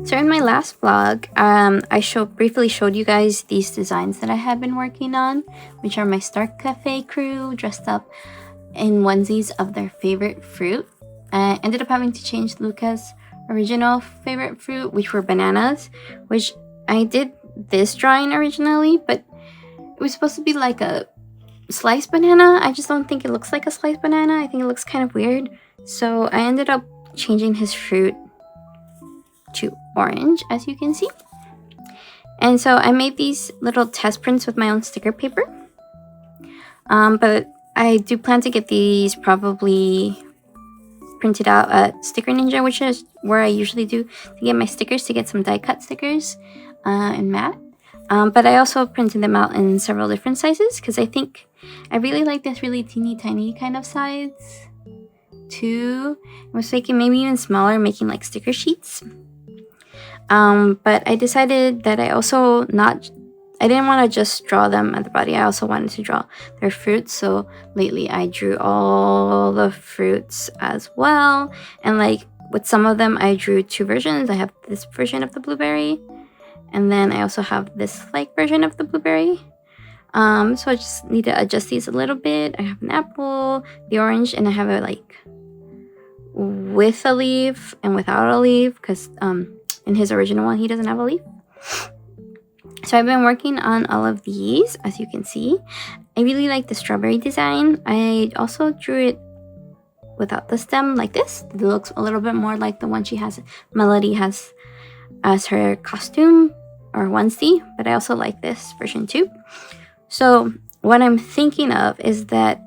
So in my last vlog, I briefly showed you guys these designs that I had been working on, which are my Star Cafe crew dressed up in onesies of their favorite fruit. I ended up having to change Luca's original favorite fruit, which were bananas, which I did this drawing originally, but it was supposed to be like a sliced banana. I just don't think it looks like a sliced banana. I think it looks kind of weird. So I ended up changing his fruit to orange, as you can see. And so I made these little test prints with my own sticker paper. But I do plan to get these probably printed out at Sticker Ninja, which is where I usually do to get my stickers, to get some die cut stickers in matte. But I also printed them out in several different sizes because I think I really like this really teeny tiny kind of size too. I was thinking maybe even smaller, making like sticker sheets. But I decided that I didn't want to just draw them at the body. I also wanted to draw their fruits. So lately I drew all the fruits as well. And like with some of them, I drew two versions. I have this version of the blueberry, and then I also have this like version of the blueberry. So I just need to adjust these a little bit. I have an apple, the orange, and I have it like with a leaf and without a leaf because in his original one, he doesn't have a leaf. So I've been working on all of these, as you can see. I really like the strawberry design. I also drew it without the stem like this. It looks a little bit more like the one Melody has as her costume or onesie, but I also like this version too. So what I'm thinking of is that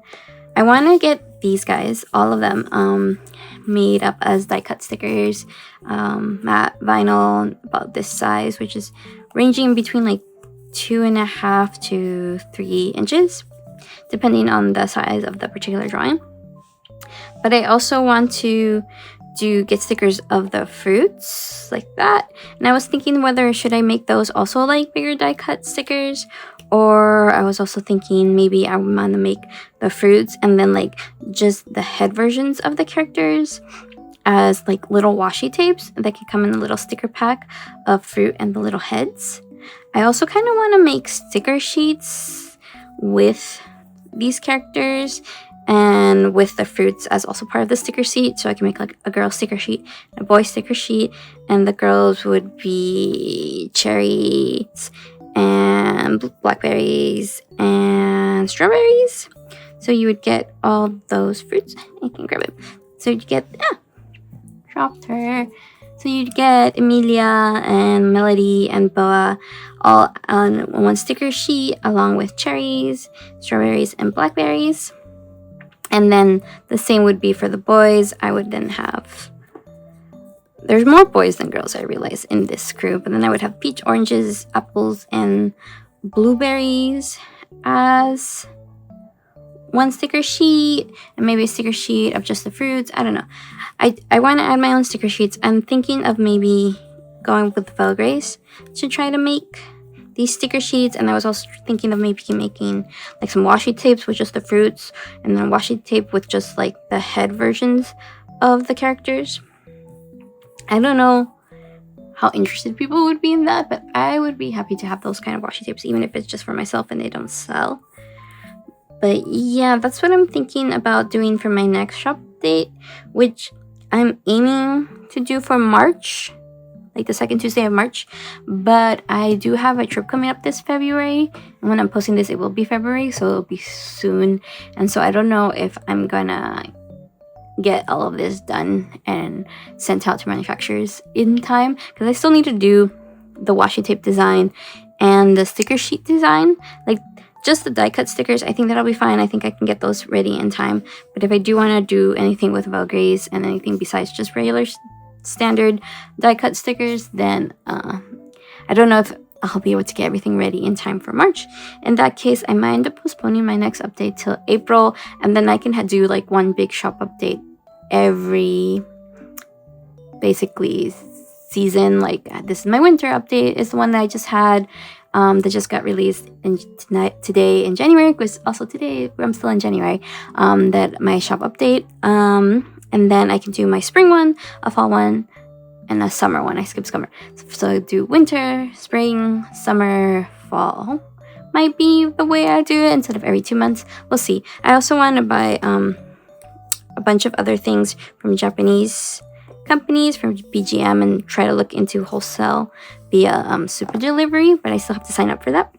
I want to get these guys, all of them, made up as die cut stickers, matte vinyl about this size, which is ranging between like 2.5 to 3 inches, depending on the size of the particular drawing. But I also want to get stickers of the fruits like that, and I was thinking whether should I make those also like bigger die cut stickers, or I was also thinking maybe I want to make the fruits and then like just the head versions of the characters as like little washi tapes that can come in a little sticker pack of fruit and the little heads. I also kind of want to make sticker sheets with these characters and with the fruits as also part of the sticker sheet, so I can make like a girl sticker sheet, a boy sticker sheet, and the girls would be cherries and blackberries and strawberries. So you would get all those fruits. I can grab it. So you get dropped her. So you'd get Emilia and Melody and Boa all on one sticker sheet, along with cherries, strawberries, and blackberries. And then the same would be for the boys. I would then have... There's more boys than girls, I realize, in this crew. But then I would have peach, oranges, apples, and blueberries as one sticker sheet. And maybe a sticker sheet of just the fruits. I don't know. I want to add my own sticker sheets. I'm thinking of maybe going with Velgrace to try to make these sticker sheets. And I was also thinking of maybe making like some washi tapes with just the fruits, and then washi tape with just like the head versions of the characters. I don't know how interested people would be in that, but I would be happy to have those kind of washi tapes, even if it's just for myself and they don't sell. But yeah, that's what I'm thinking about doing for my next shop date, which I'm aiming to do for March, like the second Tuesday of March. But I do have a trip coming up this February, and when I'm posting this, it will be February, so it'll be soon. And so I don't know if I'm gonna get all of this done and sent out to manufacturers in time, because I still need to do the washi tape design and the sticker sheet design. Like just the die cut stickers, I think that'll be fine. I think I can get those ready in time. But if I do want to do anything with Velgrace and anything besides just regular standard die cut stickers, then I don't know if I'll be able to get everything ready in time for March. In that case, I might end up postponing my next update till April, and then I can do like one big shop update every basically season. Like this is my winter update, is the one that I just had, that just got released today in January, because also today I'm still in January, that my shop update, and then I can do my spring one, a fall one, and a summer one. I skipped summer. So I do winter, spring, summer, fall. Might be the way I do it instead of every 2 months. We'll see. I also want to buy a bunch of other things from Japanese companies, from BGM, and try to look into wholesale via super delivery, but I still have to sign up for that.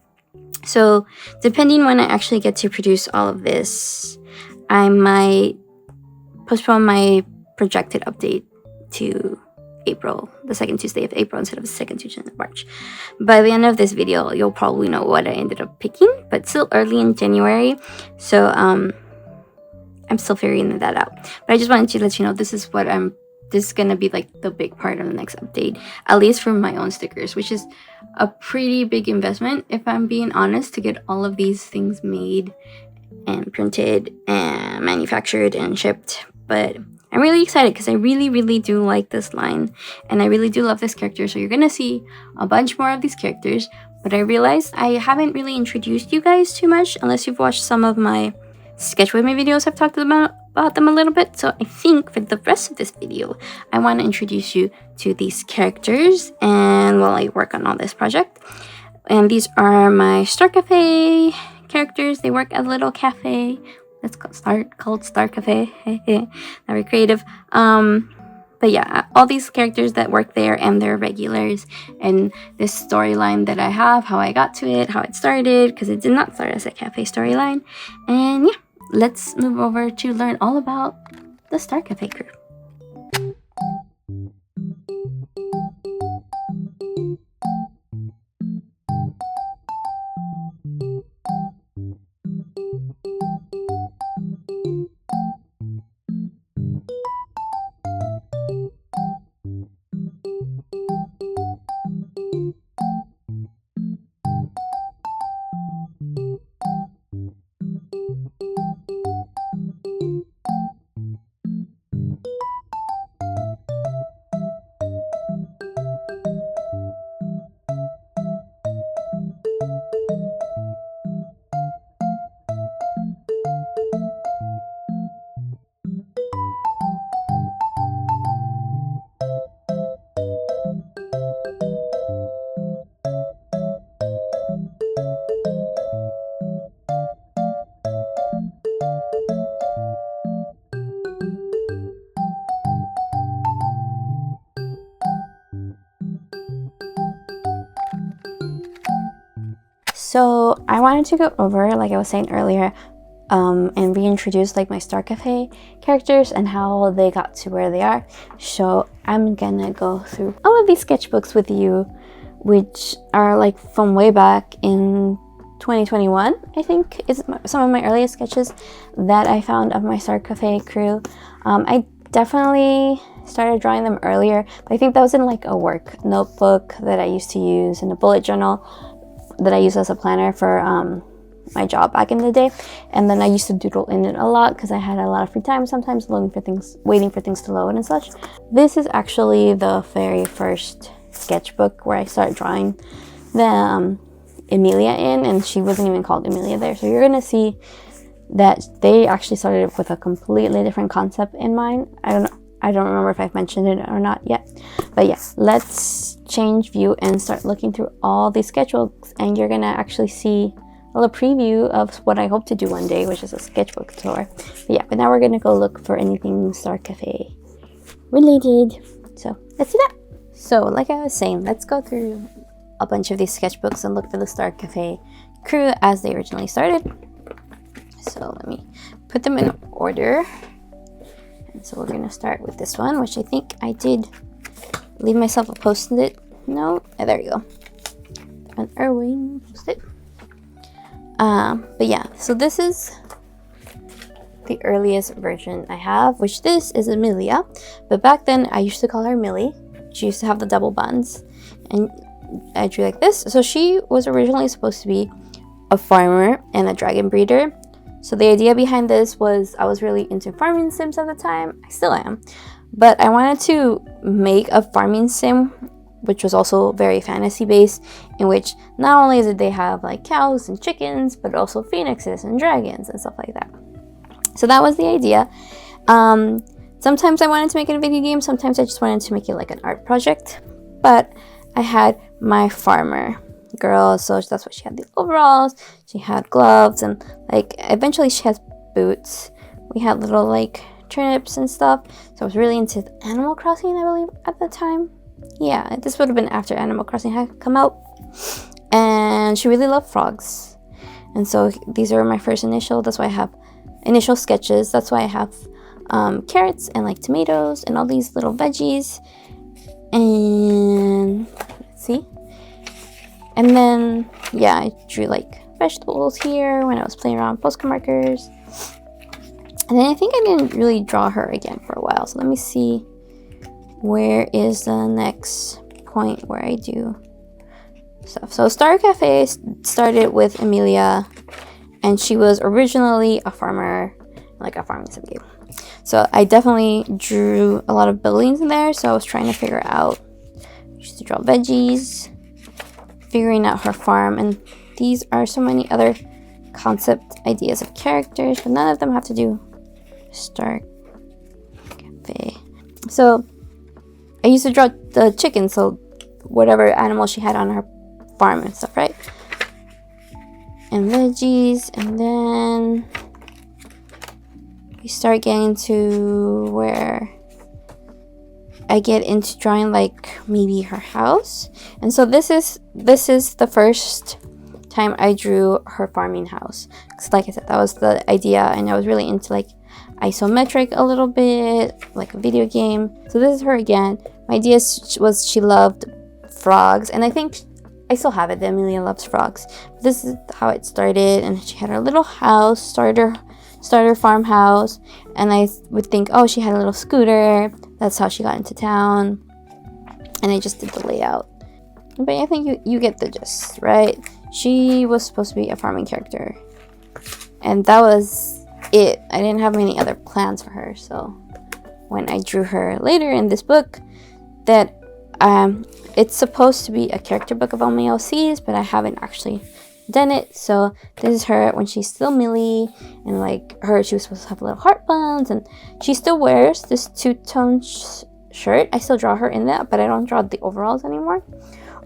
So depending when I actually get to produce all of this, I might postpone my projected update to April, the second Tuesday of April instead of the second Tuesday of March. By the end of this video, you'll probably know what I ended up picking, but still early in January, so I'm still figuring that out. But I just wanted to let you know this is gonna be like the big part of the next update, at least for my own stickers, which is a pretty big investment, if I'm being honest, to get all of these things made and printed and manufactured and shipped. But I'm really excited because I really do like this line, and I really do love this character. So you're gonna see a bunch more of these characters, but I realized I haven't really introduced you guys too much unless you've watched some of my sketch with me videos. I've talked about them a little bit. So I think for the rest of this video, I want to introduce you to these characters and while I work on all this project. And these are my Star Cafe characters. They work at a little cafe that's called Star Cafe. Very creative. But yeah, all these characters that work there and they're regulars, and this storyline that I have, how I got to it, how it started, because it did not start as a cafe storyline. And yeah, let's move over to learn all about the Star Cafe crew. So I wanted to go over, like I was saying earlier, and reintroduce like my Star Cafe characters and how they got to where they are. So I'm gonna go through all of these sketchbooks with you, which are like from way back in 2021, I think is some of my earliest sketches that I found of my Star Cafe crew. I definitely started drawing them earlier, but I think that was in like a work notebook that I used to use, in a bullet journal that I use as a planner for my job back in the day. And then I used to doodle in it a lot because I had a lot of free time sometimes, waiting for things to load and such. This is actually the very first sketchbook where I started drawing the Emilia in, and she wasn't even called Emilia there. So you're gonna see that they actually started with a completely different concept in mind. I don't remember if I've mentioned it or not yet, but yes, let's change view and start looking through all these sketchbooks, and you're gonna actually see a little preview of what I hope to do one day, which is a sketchbook tour. But yeah, but now we're gonna go look for anything Star Cafe related. So let's do that. So like I was saying, let's go through a bunch of these sketchbooks and look for the Star Cafe crew as they originally started. So let me put them in order. And so we're going to start with this one, which I think I did leave myself a post-it note. Oh, there you go. An Irving post-it. But yeah, so this is the earliest version I have, which this is Emilia. But back then, I used to call her Millie. She used to have the double buns. And I drew like this. So she was originally supposed to be a farmer and a dragon breeder. So the idea behind this was I was really into farming sims at the time. I still am. But I wanted to make a farming sim which was also very fantasy based, in which not only did they have like cows and chickens, but also phoenixes and dragons and stuff like that. So that was the idea. Sometimes I wanted to make it a video game, sometimes I just wanted to make it like an art project. But I had my farmer girl, so that's why she had these overalls, she had gloves, and like eventually she has boots. We had little like turnips and stuff, so I was really into Animal Crossing, I believe, at the time. Yeah, this would have been after Animal Crossing had come out. And she really loved frogs, and so these are my first initial, that's why I have initial sketches. That's why I have carrots and like tomatoes and all these little veggies. And let's see. And then, yeah, I drew like vegetables here when I was playing around with postcard markers. And then I think I didn't really draw her again for a while. So let me see, where is the next point where I do stuff. So Star Cafe started with Amelia, and she was originally a farmer, like a farming sim game. So I definitely drew a lot of buildings in there. So I was trying to figure out, I used to draw veggies, figuring out her farm, and these are so many other concept ideas of characters, but none of them have to do Star Cafe. So I used to draw the chicken, so whatever animal she had on her farm and stuff, right? And veggies, and then we start getting to where I get into drawing like maybe her house. And so this is the first time I drew her farming house, because like I said, that was the idea, and I was really into like isometric a little bit, like a video game. So this is her again. My idea was she loved frogs, and I think I still have it, that Amelia loves frogs. This is how it started, and she had her little house, starter farmhouse, and I would think, oh, she had a little scooter, that's how she got into town, and I just did the layout. But I think you get the gist, right? She was supposed to be a farming character, and that was it. I didn't have many other plans for her. So when I drew her later in this book, that it's supposed to be a character book of Onesies, but I haven't actually done it. So this is her when she's still Millie, and like she was supposed to have little heart buns, and she still wears this two-tone shirt. I still draw her in that, but I don't draw the overalls anymore,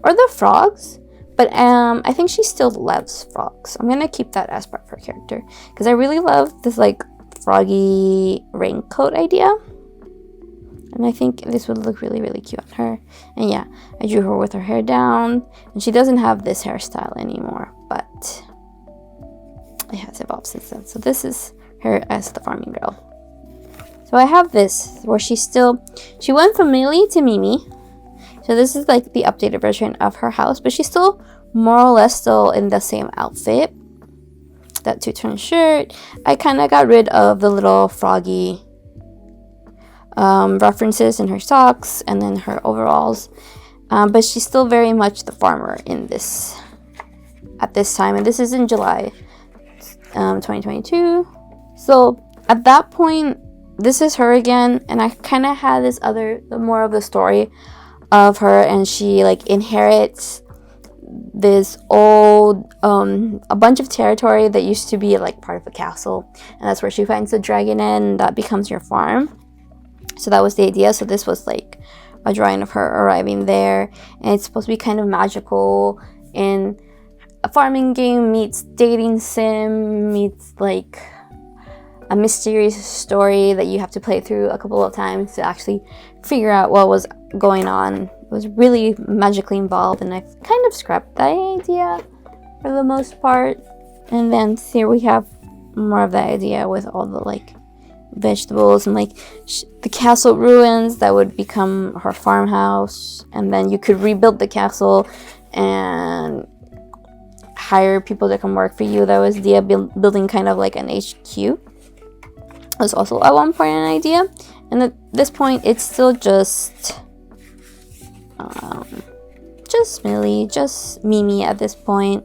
or the frogs. But I think she still loves frogs. I'm gonna keep that as part of her character, because I really love this like froggy raincoat idea, and I think this would look really, really cute on her. And yeah, I drew her with her hair down, and she doesn't have this hairstyle anymore, but it has evolved since then. So this is her as the farming girl. So I have this where she went from Millie to Mimi. So this is like the updated version of her house, but she's still more or less still in the same outfit. That two-tone shirt. I kind of got rid of the little froggy references in her socks and then her overalls. But she's still very much the farmer in this at this time. And this is in July 2022. So at that point, this is her again. And I kind of had this more of the story of her, and she like inherits this old a bunch of territory that used to be like part of a castle, and that's where she finds the dragon in, and that becomes your farm. So that was the idea. So this was like a drawing of her arriving there, and it's supposed to be kind of magical, in a farming game meets dating sim meets like a mysterious story that you have to play through a couple of times to actually figure out what was going on. It was really magically involved, and I've kind of scrapped that idea for the most part. And then here we have more of that idea with all the like vegetables and like the castle ruins that would become her farmhouse, and then you could rebuild the castle and hire people to come work for you. That was the building kind of like an HQ. Was also at one point an idea, and at this point it's still just Millie, just Mimi at this point.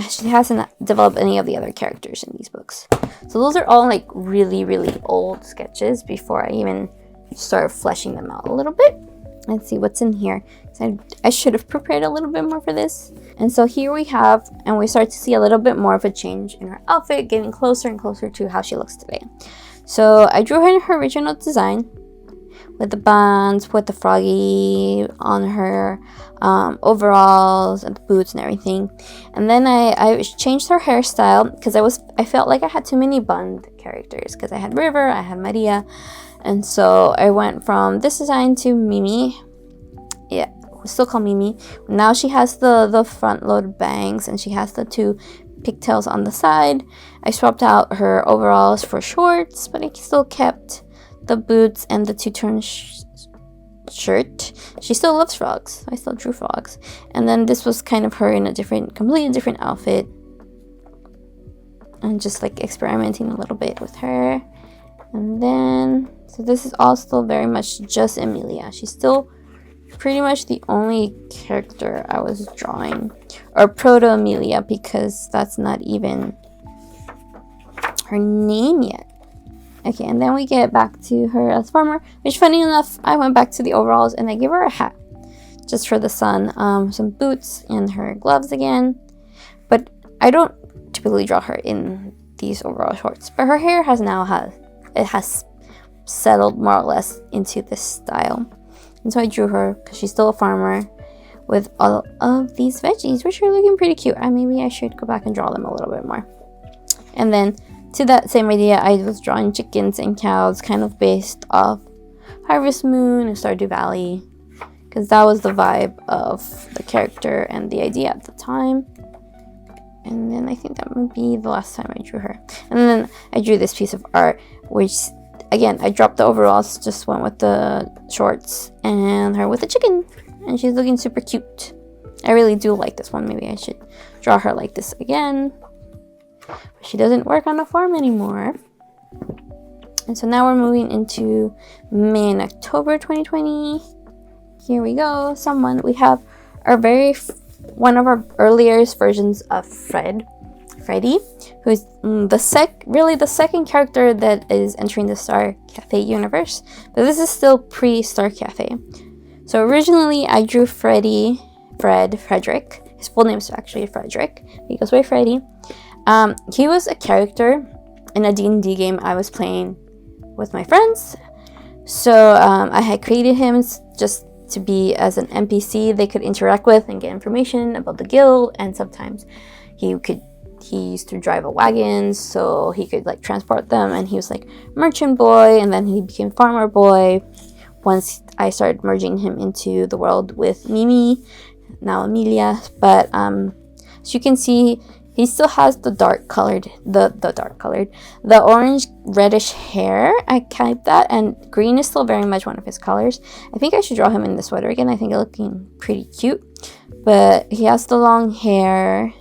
She hasn't developed any of the other characters in these books. So those are all like really, really old sketches before I even start fleshing them out a little bit. Let's see what's in here. I should have prepared a little bit more for this. And so here we have, and we start to see a little bit more of a change in her outfit, getting closer and closer to how she looks today. So I drew her in her original design with the buns, with the froggy on her overalls and the boots and everything. And then I changed her hairstyle because I felt like I had too many bun characters, because I had River, I had Maria. And so I went from this design to Mimi. Yeah, we still call Mimi. Now she has the front load bangs, and she has the 2 pigtails on the side. I swapped out her overalls for shorts, but I still kept the boots and the 2-tone shirt. She still loves frogs. I still drew frogs. And then this was kind of her in a completely different outfit. And just like experimenting a little bit with her. And then, so this is all still very much just Emilia. She's still pretty much the only character I was drawing. Or Proto-Emilia, because that's not even her name yet. Okay, and then we get back to her as farmer, which funny enough, I went back to the overalls and I gave her a hat. Just for the sun. Some boots and her gloves again. But I don't typically draw her in these overall shorts. But her hair has settled more or less into this style. And so I drew her because she's still a farmer with all of these veggies, which are looking pretty cute. Maybe I should go back and draw them a little bit more. And then to that same idea, I was drawing chickens and cows kind of based off Harvest Moon and Stardew Valley, because that was the vibe of the character and the idea at the time. And then I think that would be the last time I drew her. And then I drew this piece of art, which, again, I dropped the overalls, just went with the shorts, and her with the chicken. And she's looking super cute. I really do like this one. Maybe I should draw her like this again. But she doesn't work on a farm anymore. And so now we're moving into May and October 2020. Here we go. We have our one of our earliest versions of Freddy, who's the second character that is entering the Star Cafe universe. But this is still pre-Star Cafe. So originally I drew Frederick. His full name is actually Frederick. He goes by Freddy. He was a character in a D&D game I was playing with my friends. So I had created him just to be as an NPC they could interact with and get information about the guild. And sometimes he used to drive a wagon, so he could like transport them. And he was like merchant boy, and then he became farmer boy once I started merging him into the world with Mimi, now Emilia. But as you can see, he still has the orange reddish hair. I kept that, and green is still very much one of his colors. I think I should draw him in the sweater again. I think it's looking pretty cute. But he has the long hair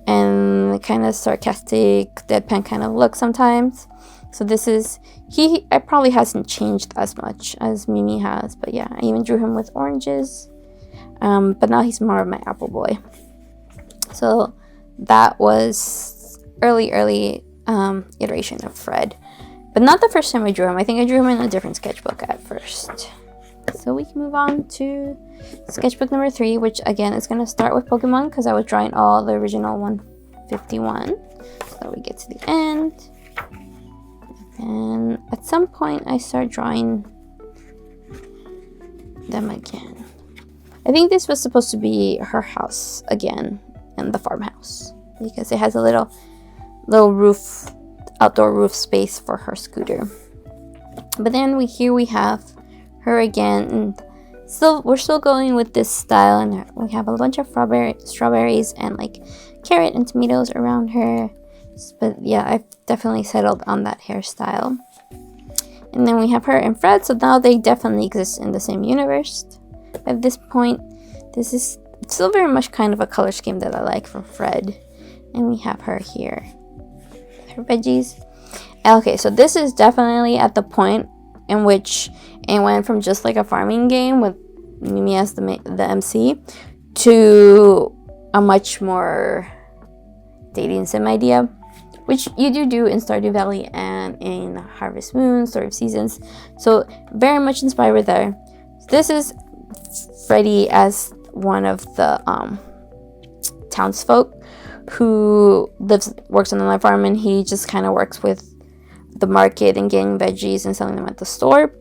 and kind of sarcastic, deadpan kind of look sometimes. So this is, I probably hasn't changed as much as Mimi has. But yeah, I even drew him with oranges. But now he's more of my apple boy. So that was early iteration of Fred, but not the first time I drew him. I think I drew him in a different sketchbook at first. So we can move on to sketchbook number 3, which again is going to start with Pokemon because I was drawing all the original 151. So we get to the end, and at some point I start drawing them again. I think this was supposed to be her house again, in the farmhouse, because it has a little roof, outdoor roof space for her scooter. But then here we have her again, and we're still going with this style, and we have a bunch of strawberries and like carrot and tomatoes around her. But yeah, I've definitely settled on that hairstyle. And then we have her and Fred, so now they definitely exist in the same universe. At this point, this is still very much kind of a color scheme that I like from Fred. And we have her here with her veggies. Okay, so this is definitely at the point in which it went from just like a farming game with Mimi as the MC to a much more dating sim idea, which you do in Stardew Valley and in Harvest Moon, Story of Seasons. So very much inspired there. This is Freddie as one of the townsfolk who works on the farm, and he just kind of works with the market and getting veggies and selling them at the store.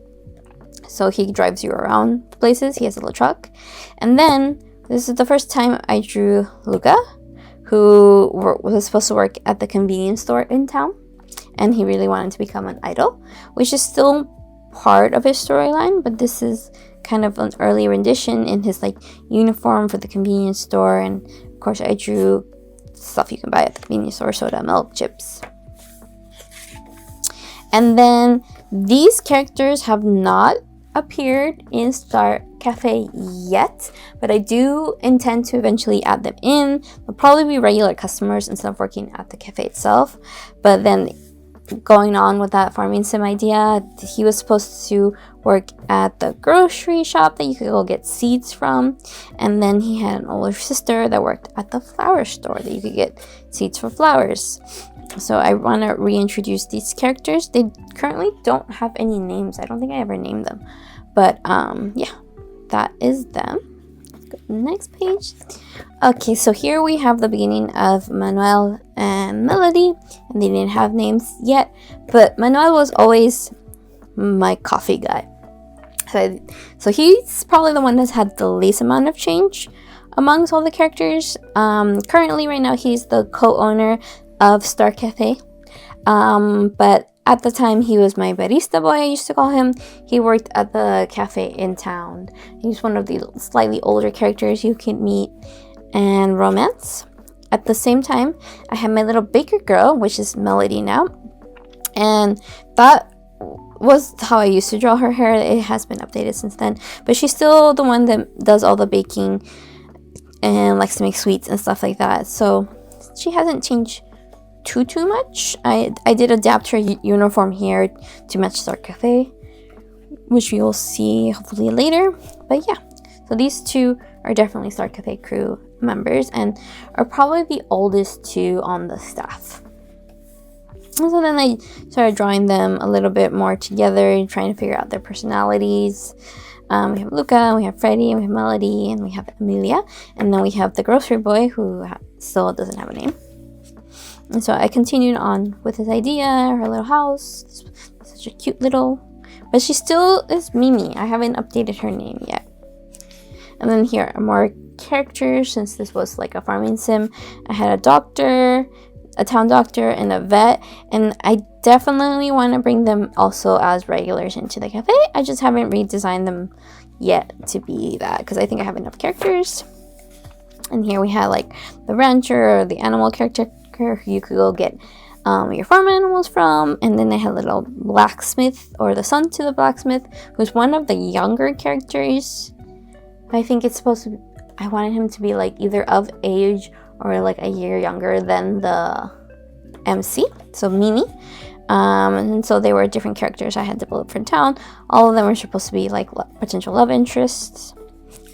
So he drives you around places. He has a little truck. And then this is the first time I drew Luca, who was supposed to work at the convenience store in town, and he really wanted to become an idol, which is still part of his storyline, but this is kind of an early rendition in his like uniform for the convenience store. And of course I drew stuff you can buy at the convenience store: soda, milk, chips. And then these characters have not appeared in Star Cafe yet, but I do intend to eventually add them in. They'll probably be regular customers instead of working at the cafe itself. But then going on with that farming sim idea, he was supposed to work at the grocery shop that you could go get seeds from, and then he had an older sister that worked at the flower store that you could get seeds for flowers. So I want to reintroduce these characters. They currently don't have any names. I don't think I ever named them, but yeah, that is them. Let's go to the next page. Okay, so here we have the beginning of Manuel and Melody, and they didn't have names yet, but Manuel was always my coffee guy. So he's probably the one that's had the least amount of change amongst all the characters. Currently, right now, he's the co-owner of Star Cafe, but at the time he was my barista boy, I used to call him. He worked at the cafe in town. He's one of the slightly older characters you can meet and romance. At the same time, I have my little baker girl, which is Melody now, and that was how I used to draw her hair. It has been updated since then, but she's still the one that does all the baking and likes to make sweets and stuff like that, so she hasn't changed too much. I did adapt her uniform here to match Star Cafe, which we will see hopefully later. But yeah, so these two are definitely Star Cafe crew members and are probably the oldest two on the staff. And so then I started drawing them a little bit more together and trying to figure out their personalities. We have Luca, we have Freddie, and we have Melody, and we have Amelia, and then we have the grocery boy who still doesn't have a name. And so I continued on with his idea, her little house, such a cute little, but she still is Mimi. I haven't updated her name yet. And then here are more characters, since this was like a farming sim. I had a doctor, a town doctor, and a vet, and I definitely want to bring them also as regulars into the cafe. I just haven't redesigned them yet to be that, because I think I have enough characters. And here we have like the rancher or the animal character who you could go get your farm animals from. And then I had a little blacksmith, or the son to the blacksmith, who's one of the younger characters. I think it's supposed to be, I wanted him to be like either of age or like a year younger than the MC, so Mimi. And so they were different characters I had developed for town. All of them were supposed to be like potential love interests.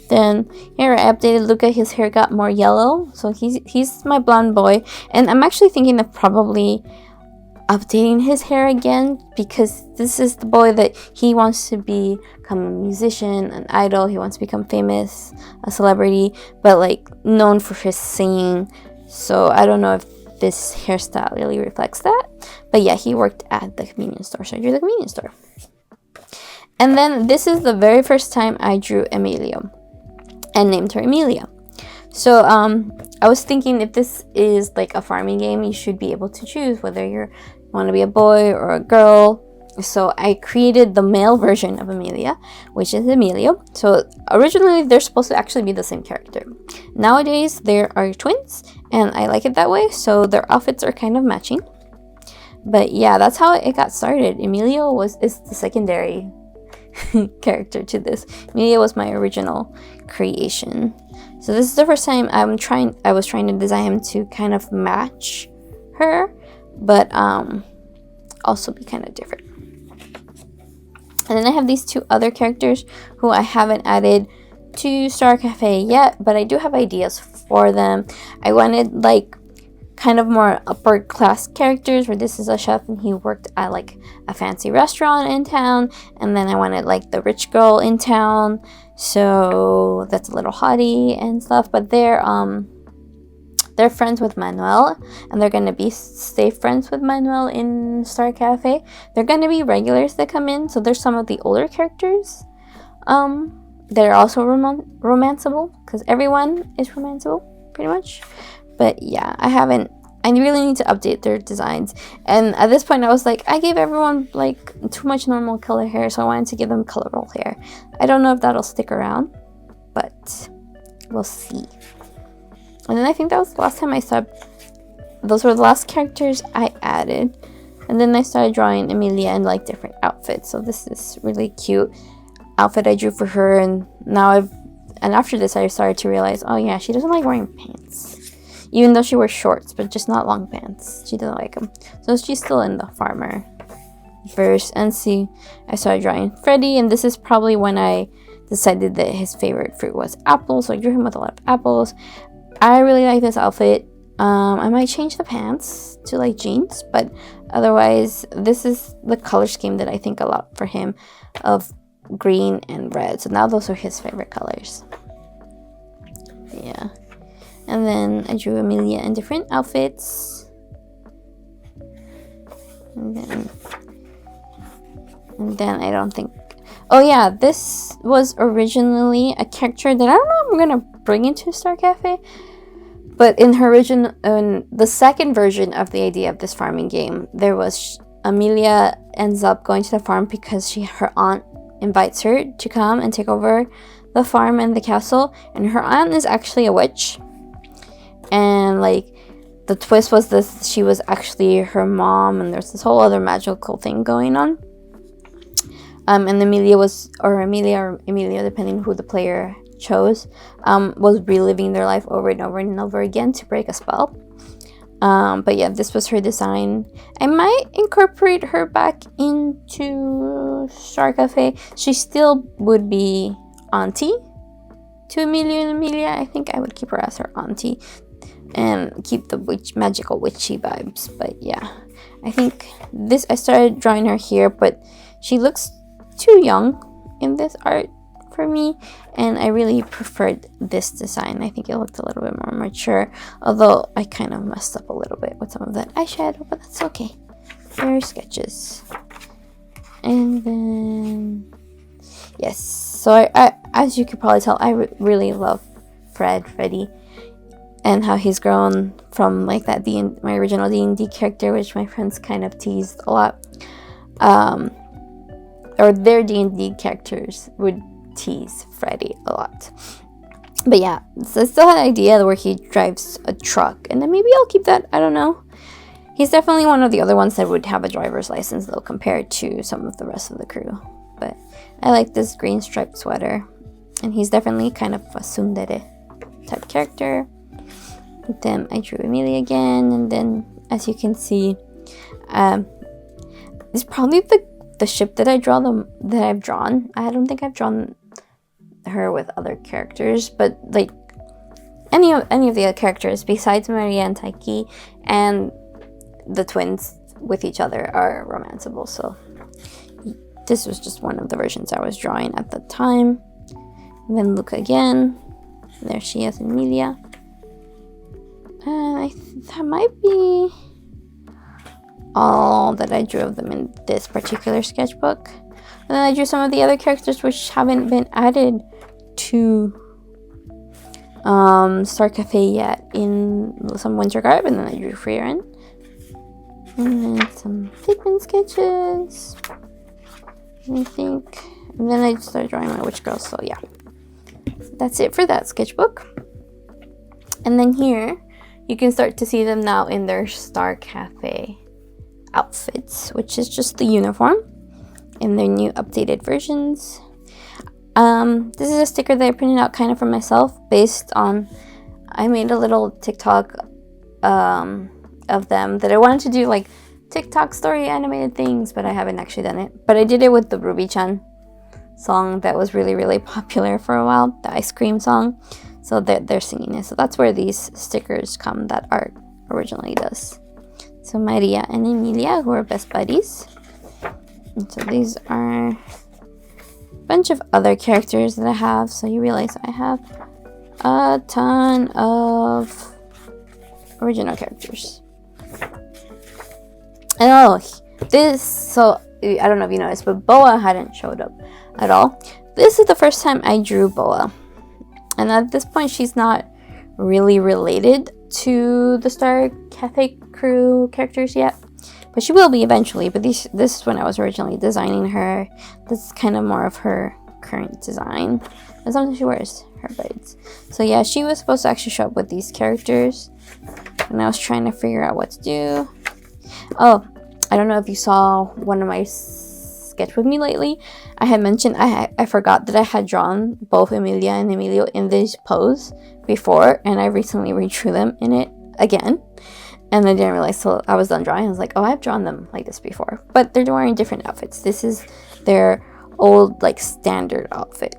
Then here I updated Luca. His hair got more yellow, so he's my blonde boy, and I'm actually thinking of probably updating his hair again, because this is the boy that he wants to become a musician, an idol. He wants to become famous, a celebrity, but like known for his singing. So I don't know if this hairstyle really reflects that, but yeah, he worked at the convenience store, so I drew the convenience store. And then this is the very first time I drew Emilio and named her Emilia. So I was thinking, if this is like a farming game, you should be able to choose whether you want to be a boy or a girl. So I created the male version of Emilia, which is Emilio. So originally they're supposed to actually be the same character. Nowadays they are twins, and I like it that way, so their outfits are kind of matching. But yeah, that's how it got started. Emilio is the secondary character to this. Emilia was my original creation. So this is the first time I was trying to design him to kind of match her, but also be kind of different. And then I have these two other characters who I haven't added to Star Cafe yet, but I do have ideas for them. I wanted like kind of more upper class characters, where this is a chef and he worked at like a fancy restaurant in town, and then I wanted like the rich girl in town, so that's a little haughty and stuff. But they're friends with Manuel, and they're gonna stay friends with Manuel in Star Cafe. They're gonna be regulars that come in, so there's some of the older characters that are also romanceable, because everyone is romanceable pretty much. But yeah, I really need to update their designs. And at this point I was like, I gave everyone like too much normal color hair, so I wanted to give them colorful hair. I don't know if that'll stick around, but we'll see. And then I think that was the last time I started. Those were the last characters I added. And then I started drawing Emilia in like different outfits. So this is really cute outfit I drew for her, and after this I started to realize, oh yeah, she doesn't like wearing pants, even though she wears shorts, but just not long pants. She doesn't like them, so she's still in the farmer verse. And see, I started drawing Freddy, and this is probably when I decided that his favorite fruit was apples, so I drew him with a lot of apples. I really like this outfit. I might change the pants to like jeans, but otherwise this is the color scheme that I think a lot for him, of green and red. So now those are his favorite colors. Yeah. And then I drew Emilia in different outfits. And then I don't think... Oh yeah, this was originally a character that I don't know if I'm gonna bring into Star Cafe. But in her in the second version of the idea of this farming game, there was Emilia ends up going to the farm because her aunt invites her to come and take over the farm and the castle, and her aunt is actually a witch. And like the twist was this, she was actually her mom, and there's this whole other magical thing going on. And Emilia depending who the player chose, was reliving their life over and over and over again to break a spell. But yeah, this was her design. I might incorporate her back into Star Cafe. She still would be auntie to Emilia and Emilia. I think I would keep her as her auntie and keep the magical witchy vibes. But yeah, I think I started drawing her here, but she looks too young in this art for me, and I really preferred this design. I think it looked a little bit more mature, although I kind of messed up a little bit with some of that eyeshadow, but that's okay. They're sketches. And then yes, so I as you could probably tell, I really love Freddy, and how he's grown from like that my original D&D character, which my friends kind of teased a lot, or their D&D characters would tease Freddy a lot. But yeah, so I still had an idea where he drives a truck, and then maybe I'll keep that. I don't know. He's definitely one of the other ones that would have a driver's license though, compared to some of the rest of the crew. But I like this green striped sweater, and he's definitely kind of a tsundere type character. And then I drew Emilia again, and then as you can see, it's probably the ship that I've drawn. I don't think I've drawn her with other characters, but like any of the other characters besides Maria and Taiki, and the twins with each other are romanceable. So this was just one of the versions I was drawing at the time. And then look again, there she is, Emilia. And that might be all that I drew of them in this particular sketchbook. And then I drew some of the other characters which haven't been added to Star Cafe yet, in some winter garb, and then I drew Freerin. And then some pigment sketches, I think. And then I started drawing my witch girls, so yeah. That's it for that sketchbook. And then here, you can start to see them now in their Star Cafe outfits, which is just the uniform in their new updated versions. This is a sticker that I printed out kind of for myself based on, I made a little TikTok of them that I wanted to do like TikTok story animated things, but I haven't actually done it. But I did it with the Ruby-chan song that was really, really popular for a while, the ice cream song. So they're singing it. So that's where these stickers come that are originally does. So Maria and Emilia, who are best buddies. And so these are a bunch of other characters that I have. So you realize I have a ton of original characters. And oh, so I don't know if you noticed, but Boa hadn't showed up at all. This is the first time I drew Boa. And at this point, she's not really related to the Star Cafe crew characters yet. But she will be eventually. But this is when I was originally designing her. This is kind of more of her current design. And sometimes she wears her braids. So yeah, she was supposed to actually show up with these characters. And I was trying to figure out what to do. Oh, I don't know if you saw one of my sketch with me lately. I had mentioned I forgot that I had drawn both Emilia and Emilio in this pose before, and I recently redrew them in it again. And I didn't realize till I was done drawing. I was like, oh, I've drawn them like this before. But they're wearing different outfits. This is their old, like, standard outfit.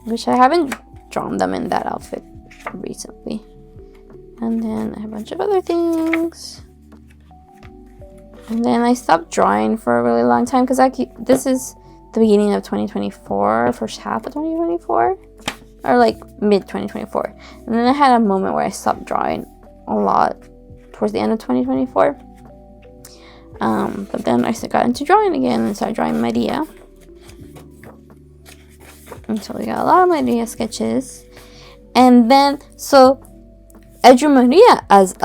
Which I haven't drawn them in that outfit recently. And then I have a bunch of other things. And then I stopped drawing for a really long time because this is the beginning of 2024, first half of 2024, or like mid 2024. And then I had a moment where I stopped drawing a lot towards the end of 2024. But then I got into drawing again and started drawing Maria. And so we got a lot of Maria sketches. And then, so I drew Maria as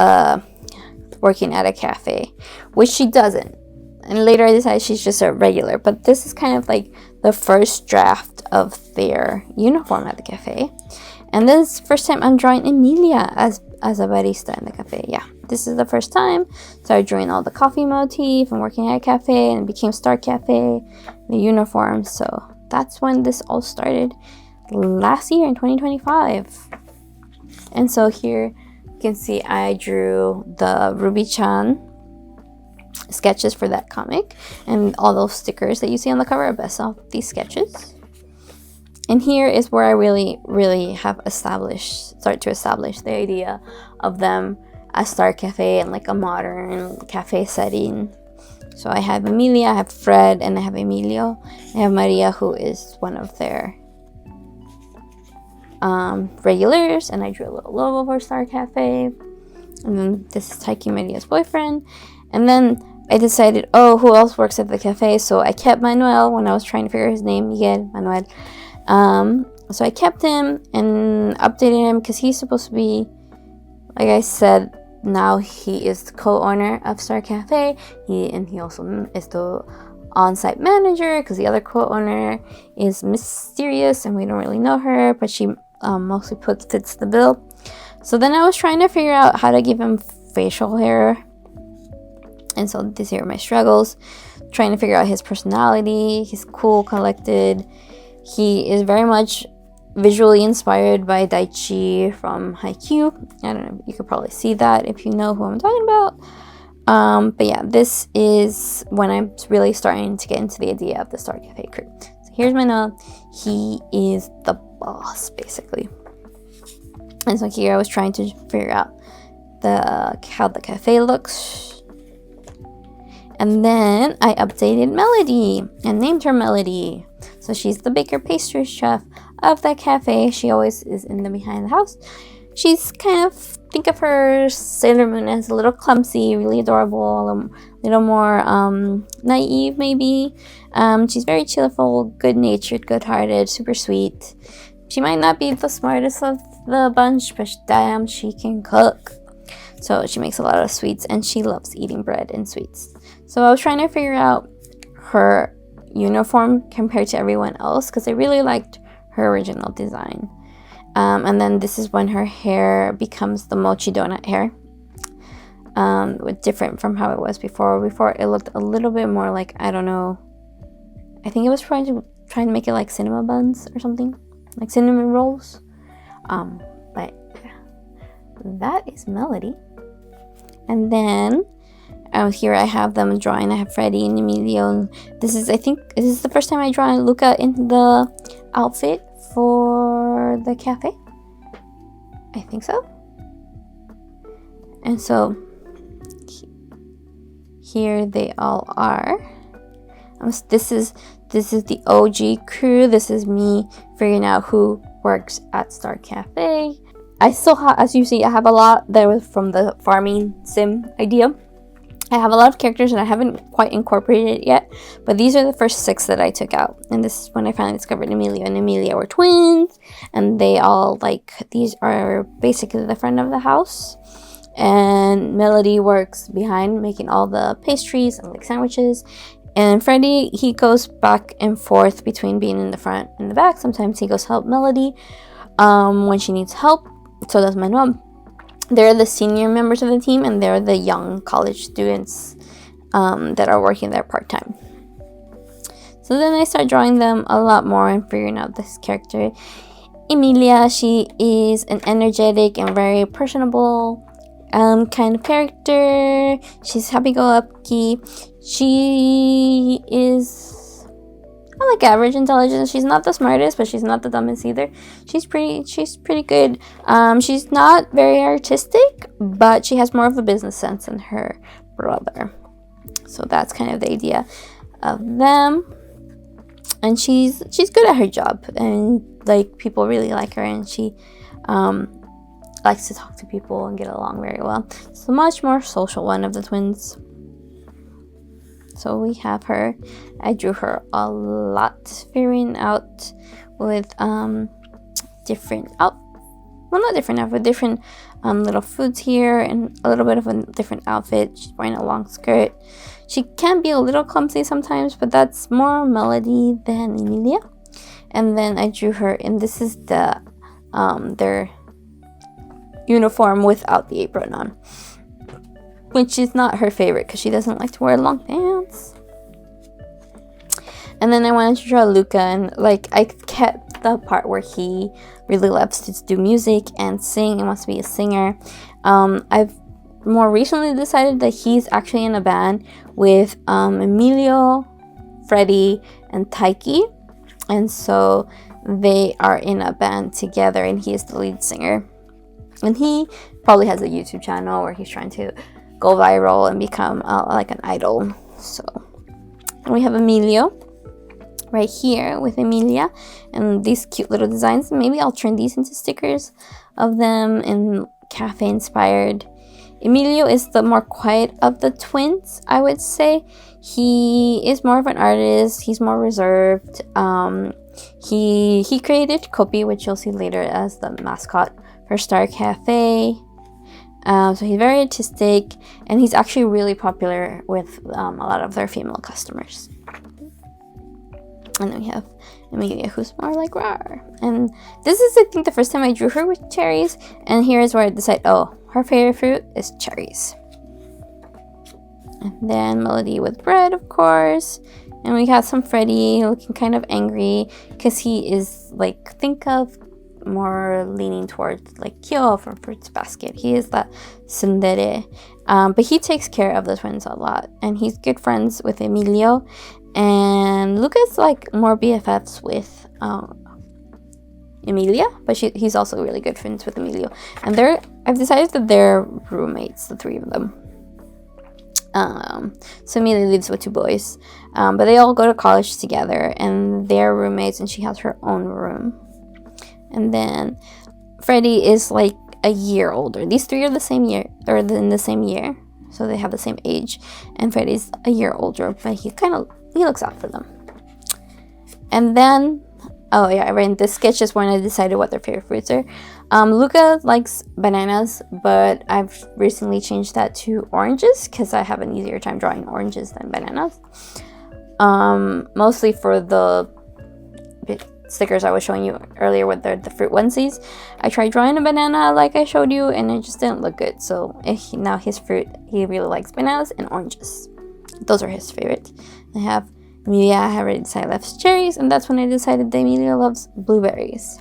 working at a cafe, which she doesn't. And later I decided she's just a regular. But this is kind of like the first draft of their uniform at the cafe. And this is the first time I'm drawing Emilia as a barista in the cafe. Yeah, this is the first time. Started drawing all the coffee motif and working at a cafe, and it became Star Cafe, the uniform. So that's when this all started last year in 2025. And so here you can see I drew the Ruby-chan sketches for that comic, and all those stickers that you see on the cover are based off these sketches. And here is where I really have start to establish the idea of them as Star Cafe and like a modern cafe setting. So I have Emilia, I have Fred, and I have Emilio. I have Maria, who is one of their regulars, and I drew a little logo for Star Cafe. And then this is Taiki, Maria's boyfriend. And then I decided, oh, who else works at the cafe? So I kept Manuel when I was trying to figure his name. Miguel, Manuel. So I kept him and updated him because he's supposed to be, like I said, now he is the co-owner of Star Cafe. He also is the on-site manager because the other co-owner is mysterious and we don't really know her, but she mostly fits the bill. So then I was trying to figure out how to give him facial hair. And so these are my struggles. Trying to figure out his personality. He's cool, collected. He is very much visually inspired by Daichi from Haikyuu. I don't know, you could probably see that if you know who I'm talking about. But yeah, this is when I'm really starting to get into the idea of the Star Cafe crew. So here's Manuel. He is the boss, basically. And so here I was trying to figure out how the cafe looks. And then I updated Melody and named her Melody. So she's the baker pastry chef of that cafe. She always is in the behind the house. She's kind of, think of her Sailor Moon as a little clumsy, really adorable, a little more naive maybe. She's very cheerful, good-natured, good-hearted, super sweet. She might not be the smartest of the bunch, but damn, she can cook. So she makes a lot of sweets, and she loves eating bread and sweets. So I was trying to figure out her uniform compared to everyone else because I really liked her original design. And then this is when her hair becomes the mochi donut hair. With different from how it was before. Before it looked a little bit more like, I don't know, I think it was trying to make it like cinnamon buns or something, like cinnamon rolls. But that is Melody. And then here I have them drawing. I have Freddie and Emilio. I think this is the first time I draw Luca in the outfit for the cafe. I think so. And so here they all are. This is the OG crew. This is me figuring out who works at Star Cafe. I still have, as you see, I have a lot that was from the farming sim idea. I have a lot of characters and I haven't quite incorporated it yet, but these are the first 6 that I took out. And this is when I finally discovered Emilio and Emilia were twins, and they all, like, these are basically the front of the house. And Melody works behind making all the pastries and like sandwiches. And Freddie, he goes back and forth between being in the front and the back. Sometimes he goes help Melody when she needs help. So does Manuel. They're the senior members of the team, and they're the young college students that are working there part-time. So then I start drawing them a lot more and figuring out this character. Emilia, she is an energetic and very personable kind of character. She's happy-go-lucky. She is like average intelligence. She's not the smartest, but she's not the dumbest either. She's pretty good. She's not very artistic, but she has more of a business sense than her brother. So that's kind of the idea of them. And she's good at her job, and like people really like her, and she likes to talk to people and get along very well. It's a much more social one of the twins. So we have her. I drew her a lot, figuring out with different little foods here, and a little bit of a different outfit. She's wearing a long skirt. She can be a little clumsy sometimes, but that's more Melody than Emilia. And then I drew her, and this is the their uniform without the apron on, which is not her favorite because she doesn't like to wear long pants. And then I wanted to draw Luca, and like I kept the part where he really loves to do music and sing and wants to be a singer. I've more recently decided that he's actually in a band with Emilio, Freddie, and Taiki, and so they are in a band together, and he is the lead singer. And he probably has a YouTube channel where he's trying to go viral and become like an idol. So we have Emilio right here with Emilia and these cute little designs. Maybe I'll turn these into stickers of them in cafe inspired. Emilio is the more quiet of the twins, I would say. He is more of an artist. He's more reserved. He created Kopi, which you'll see later as the mascot for Star Cafe. So he's very artistic, and he's actually really popular with a lot of their female customers. And then we have Emilia, who's more like rawr. And this is, I think, the first time I drew her with cherries. And here's where I decided, oh, her favorite fruit is cherries. And then Melody with bread, of course. And we got some Freddie looking kind of angry because he is like, think of more leaning towards like Kyo from Fruits Basket. He is that tsundere, but he takes care of the twins a lot, and he's good friends with Emilio. And Luca's like more BFFs with Emilia, but he's also really good friends with Emilio. And I've decided that they're roommates, the three of them. So Emilia lives with two boys, but they all go to college together, and they're roommates, and she has her own room. And then Freddie is like a year older. These three are the same year, or in the same year, so they have the same age. And Freddie's a year older, but he looks out for them. And then, oh yeah, in this sketch is when I decided what their favorite fruits are. Luca likes bananas, but I've recently changed that to oranges because I have an easier time drawing oranges than bananas. Mostly for the stickers I was showing you earlier with the fruit onesies. I tried drawing a banana like I showed you, and it just didn't look good. So now his fruit, he really likes bananas and oranges. Those are his favorite. I have Emilia. I already decided loves cherries, and that's when I decided that Emilia loves blueberries.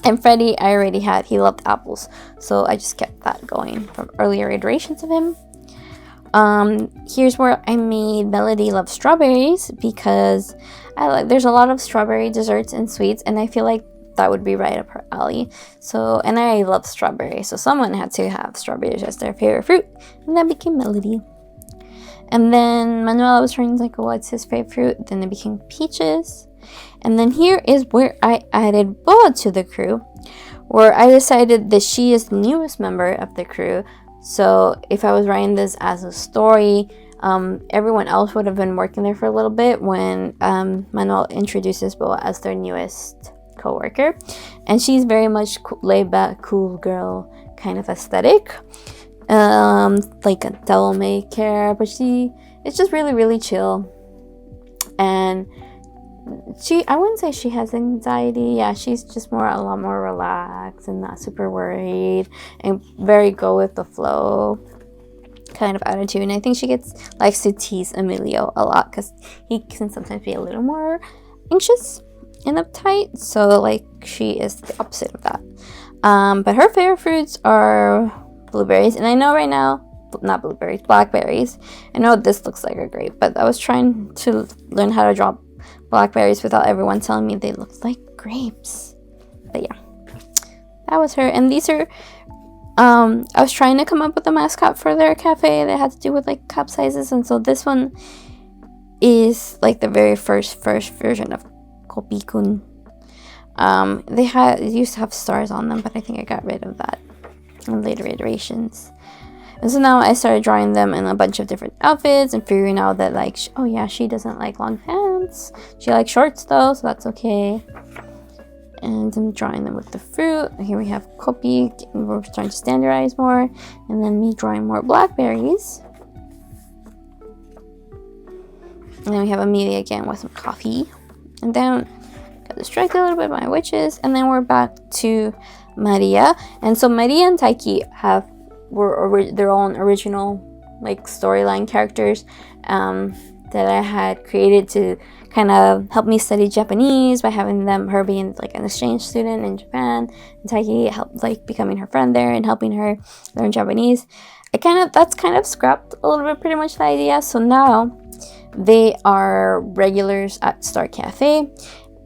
And Freddie, I already had, he loved apples, so I just kept that going from earlier iterations of him. Here's where I made Melody love strawberries because there's a lot of strawberry desserts and sweets, and I feel like that would be right up her alley. So, and I love strawberries, so someone had to have strawberries as their favorite fruit, and that became Melody. And then Manuela was trying like, what's his favorite fruit? Then it became peaches. And then here is where I added Boa to the crew, where I decided that she is the newest member of the crew. So if I was writing this as a story, everyone else would have been working there for a little bit when Manuel introduces Boa as their newest co-worker. And she's very much laid back, cool girl kind of aesthetic. Like a devil may care, but she is just really, really chill. And I wouldn't say she has anxiety. Yeah, she's just a lot more relaxed and not super worried and very go with the flow kind of attitude. And I think she likes to tease Emilio a lot because he can sometimes be a little more anxious and uptight. So like she is the opposite of that. But her favorite fruits are blueberries, and I know right now, not blueberries, blackberries. I know this looks like a grape, but I was trying to learn how to draw blackberries without everyone telling me they looked like grapes. But yeah, that was her. And these are I was trying to come up with a mascot for their cafe that had to do with like cup sizes, and so this one is like the very first version of Kopi-kun. They used to have stars on them, but I think I got rid of that in later iterations. And so now I started drawing them in a bunch of different outfits and figuring out that like, oh yeah, she doesn't like long pants. She likes shorts though, so that's okay. And I'm drawing them with the fruit. Here we have Kopi, we're starting to standardize more. And then me drawing more blackberries. And then we have Amelia again with some coffee. And then got distracted a little bit by my witches. And then we're back to Maria. And so Maria and Taiki were their own original like storyline characters that I had created to kind of help me study Japanese by having her being like an exchange student in Japan, and Taiki helped like becoming her friend there and helping her learn Japanese. That's kind of scrapped a little bit, pretty much the idea. So now they are regulars at Star Cafe,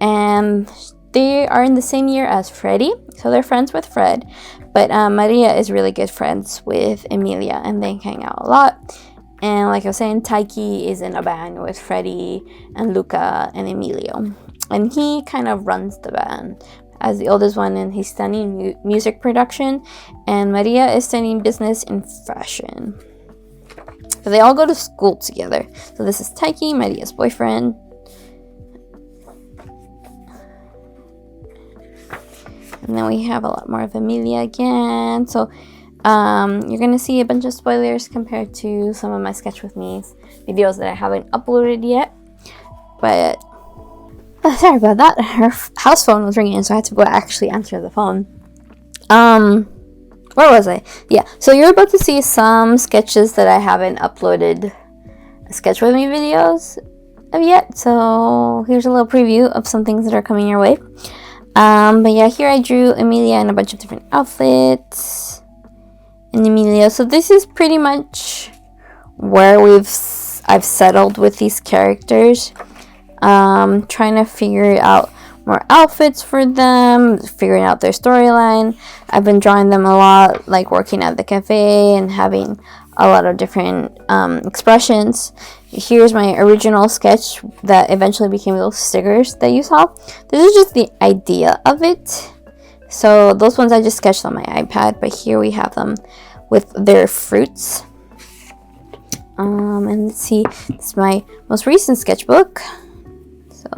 and they are in the same year as Freddie, so they're friends with Fred. But Maria is really good friends with Emilia, and they hang out a lot. And like I was saying, Taiki is in a band with Freddie and Luca and Emilio. And he kind of runs the band as the oldest one, and he's studying music production. And Maria is studying business and fashion. So they all go to school together. So this is Taiki, Maria's boyfriend. And then we have a lot more of Emilia again. So you're going to see a bunch of spoilers compared to some of my Sketch With Me's videos that I haven't uploaded yet. But sorry about that. Her house phone was ringing, so I had to go actually answer the phone. Where was I? Yeah, so you're about to see some sketches that I haven't uploaded Sketch With Me videos of yet. So here's a little preview of some things that are coming your way. But yeah, here I drew Emilia in a bunch of different outfits. And Emilio. So this is pretty much where I've settled with these characters. Trying to figure out more outfits for them, figuring out their storyline. I've been drawing them a lot, like working at the cafe and having a lot of different expressions. Here's my original sketch that eventually became those stickers that you saw. This is just the idea of it. So those ones I just sketched on my iPad, but here we have them with their fruits. And let's see, this is my most recent sketchbook. So,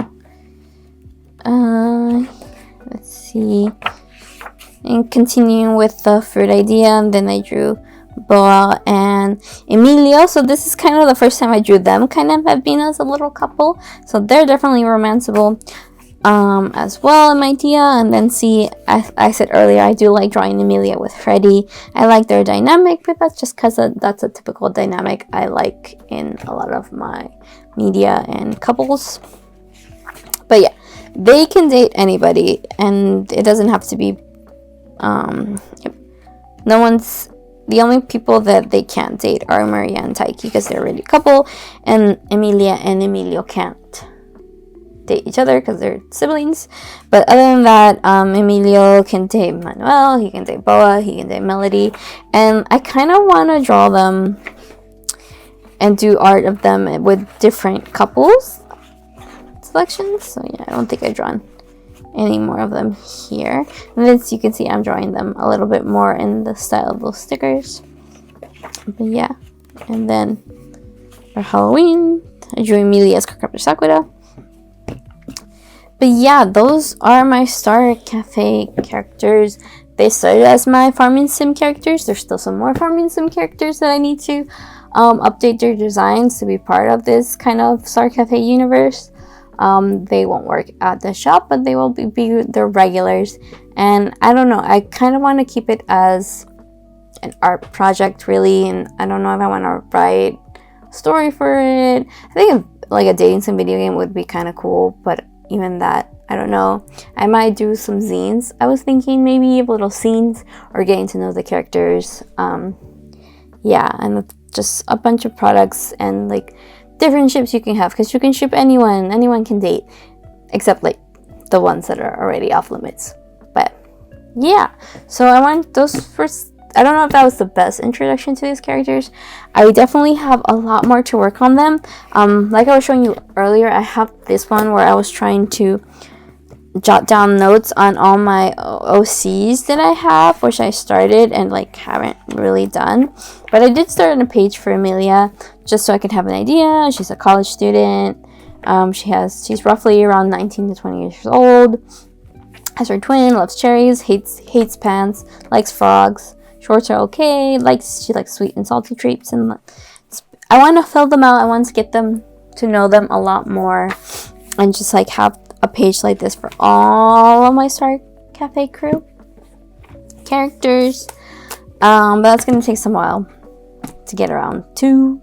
let's see. And continuing with the fruit idea, and then I drew Boa and Emilio. So this is kind of the first time I drew them kind of at being as a little couple. So they're definitely romanceable. As well in my idea. And then see, I said earlier, I do like drawing Emilia with Freddie. I like their dynamic, but that's just because that's a typical dynamic I like in a lot of my media and couples. But yeah, they can date anybody, and it doesn't have to be the only people that they can't date are Maria and Taiki because they're already a couple, and Emilia and Emilio can't date each other because they're siblings. But other than that, Emilio can date Manuel, he can date Boa, he can date Melody. And I kind of want to draw them and do art of them with different couples selections. So yeah, I don't think I've drawn any more of them here. And as you can see, I'm drawing them a little bit more in the style of those stickers. But yeah, and then for Halloween, I drew Emilia as Captain Sakura. But yeah, those are my Star Cafe characters. They started as my Farming Sim characters. There's still some more Farming Sim characters that I need to update their designs to be part of this kind of Star Cafe universe. They won't work at the shop, but they will be their regulars. And I don't know, I kind of want to keep it as an art project, really. And I don't know if I want to write a story for it. I think like a dating sim video game would be kind of cool, but even that, I don't know. I might do some zines. I was thinking maybe little scenes or getting to know the characters. Yeah, and just a bunch of products and like different ships you can have, because you can ship anyone can date, except like the ones that are already off limits. But yeah, so I want those first. I don't know if that was the best introduction to these characters. I definitely have a lot more to work on them. Like I was showing you earlier, I have this one where I was trying to jot down notes on all my OCs that I have, which I started and like haven't really done. But I did start on a page for Emilia just so I could have an idea. She's a college student. She's roughly around 19 to 20 years old. Has her twin, loves cherries, hates pants, likes frogs. Shorts are okay. She likes sweet and salty treats, and I want to fill them out. I want to get them to know them a lot more, and just like have a page like this for all of my Star Cafe crew characters. But that's gonna take some while to get around to.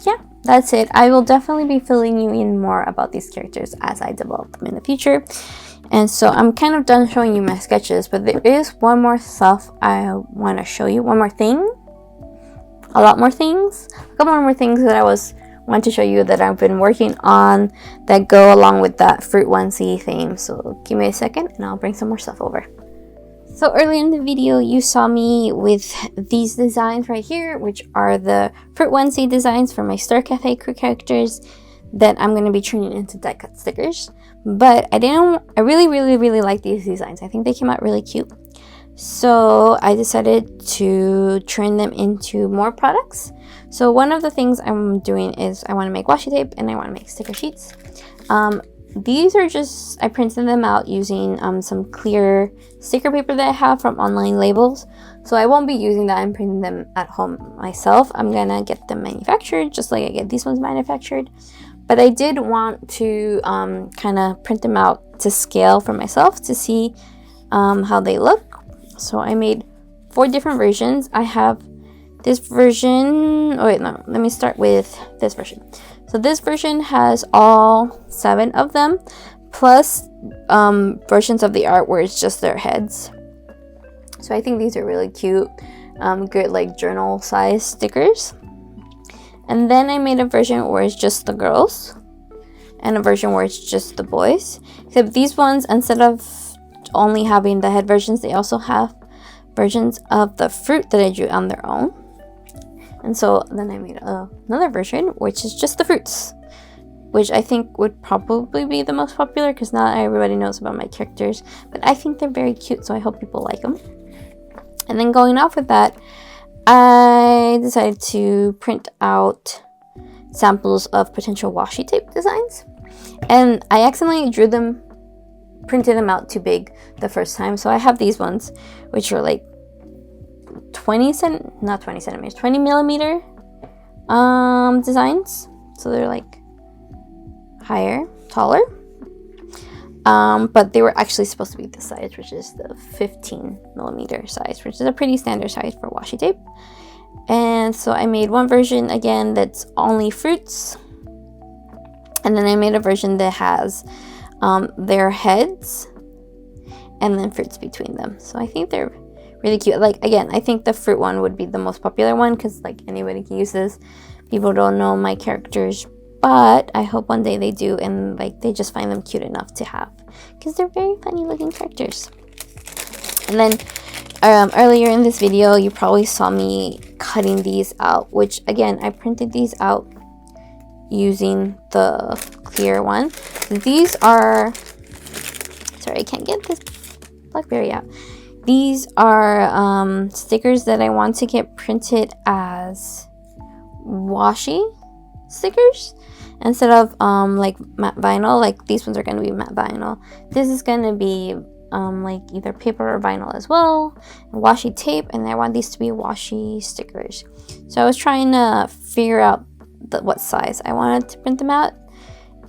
Yeah, that's it. I will definitely be filling you in more about these characters as I develop them in the future. And so I'm kind of done showing you my sketches, but there is one more stuff I want to show you. One more thing. A lot more things. A couple more things that I want to show you that I've been working on that go along with that fruit onesie theme. So give me a second and I'll bring some more stuff over. So earlier in the video, you saw me with these designs right here, which are the fruit onesie designs for my Star Cafe crew characters that I'm going to be turning into die cut stickers. But I really like these designs. I think they came out really cute. So I decided to turn them into more products. So one of the things I'm doing is I want to make washi tape and I want to make sticker sheets. These are just, I printed them out using some clear sticker paper that I have from Online Labels. So I won't be using that and printing them at home myself. I'm gonna get them manufactured just like I get these ones manufactured. But I did want to kind of print them out to scale for myself to see how they look. So I made 4 different versions. I have this version. Oh wait, no, let me start with this version. So this version has all 7 of them, plus versions of the art where it's just their heads. So I think these are really cute, good like journal size stickers. And then I made a version where it's just the girls, and a version where it's just the boys. Except these ones, instead of only having the head versions, they also have versions of the fruit that I drew on their own. And so then I made another version, which is just the fruits, which I think would probably be the most popular because not everybody knows about my characters. But I think they're very cute, so I hope people like them. And then going off with that, I decided to print out samples of potential washi tape designs. And I accidentally printed them out too big the first time. So I have these ones, which are like 20 millimeter designs. So they're like higher, taller. But they were actually supposed to be this size, which is the 15 millimeter size, which is a pretty standard size for washi tape. And so I made one version again that's only fruits, and then I made a version that has their heads and then fruits between them. So I think they're really cute. Like again, I think the fruit one would be the most popular one because like anybody can use this. People don't know my characters but I hope one day they do, and like they just find them cute enough to have, because they're very funny looking characters. And then earlier in this video, you probably saw me cutting these out, which again, I printed these out using the clear one. These are, sorry, I can't get this blackberry out. These are stickers that I want to get printed as washi stickers instead of like matte vinyl. Like these ones are going to be matte vinyl. This is going to be like either paper or vinyl as well, and washi tape, and I want these to be washi stickers. So I was trying to figure out what size I wanted to print them out,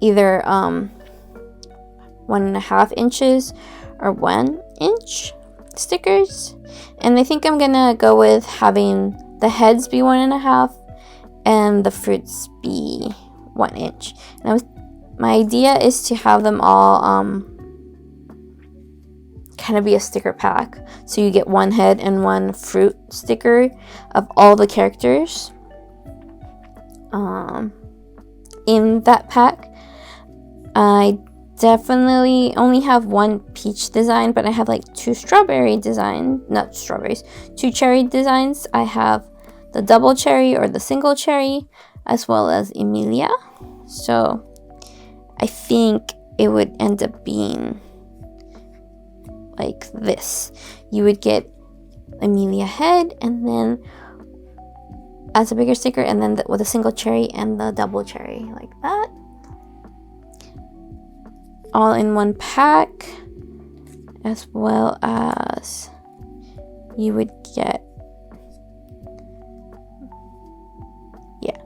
either 1.5 inches or 1 inch stickers, and I think I'm gonna go with having the heads be 1.5 and the fruits be 1 inch. And my idea is to have them all kind of be a sticker pack, so you get 1 head and 1 fruit sticker of all the characters in that pack. I definitely only have 1 peach design, but I have like 2 strawberry design, not strawberries, 2 cherry designs. I have the double cherry or the single cherry, as well as Emilia. So I think it would end up being like this. You would get Emilia head, and then as a bigger sticker, and then with a single cherry and the double cherry, like that, all in 1 pack. As well as you would get, yeah,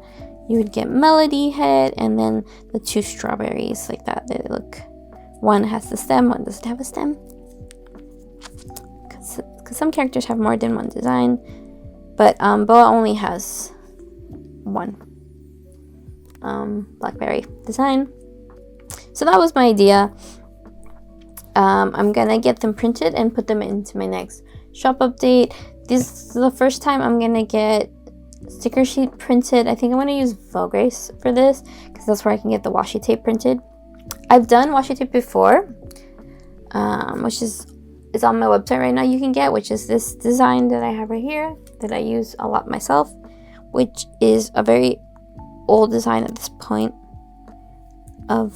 you would get Melody head, and then the 2 strawberries like that. They look, one has the stem, one doesn't have a stem, because some characters have more than 1 design, but Boa only has 1 blackberry design. So that was my idea. I'm gonna get them printed and put them into my next shop update. This is the first time I'm gonna get sticker sheet printed. I think I'm gonna use Vograce for this, because that's where I can get the washi tape printed. I've done washi tape before, which is on my website right now. You can get, which is this design that I have right here that I use a lot myself, which is a very old design at this point, of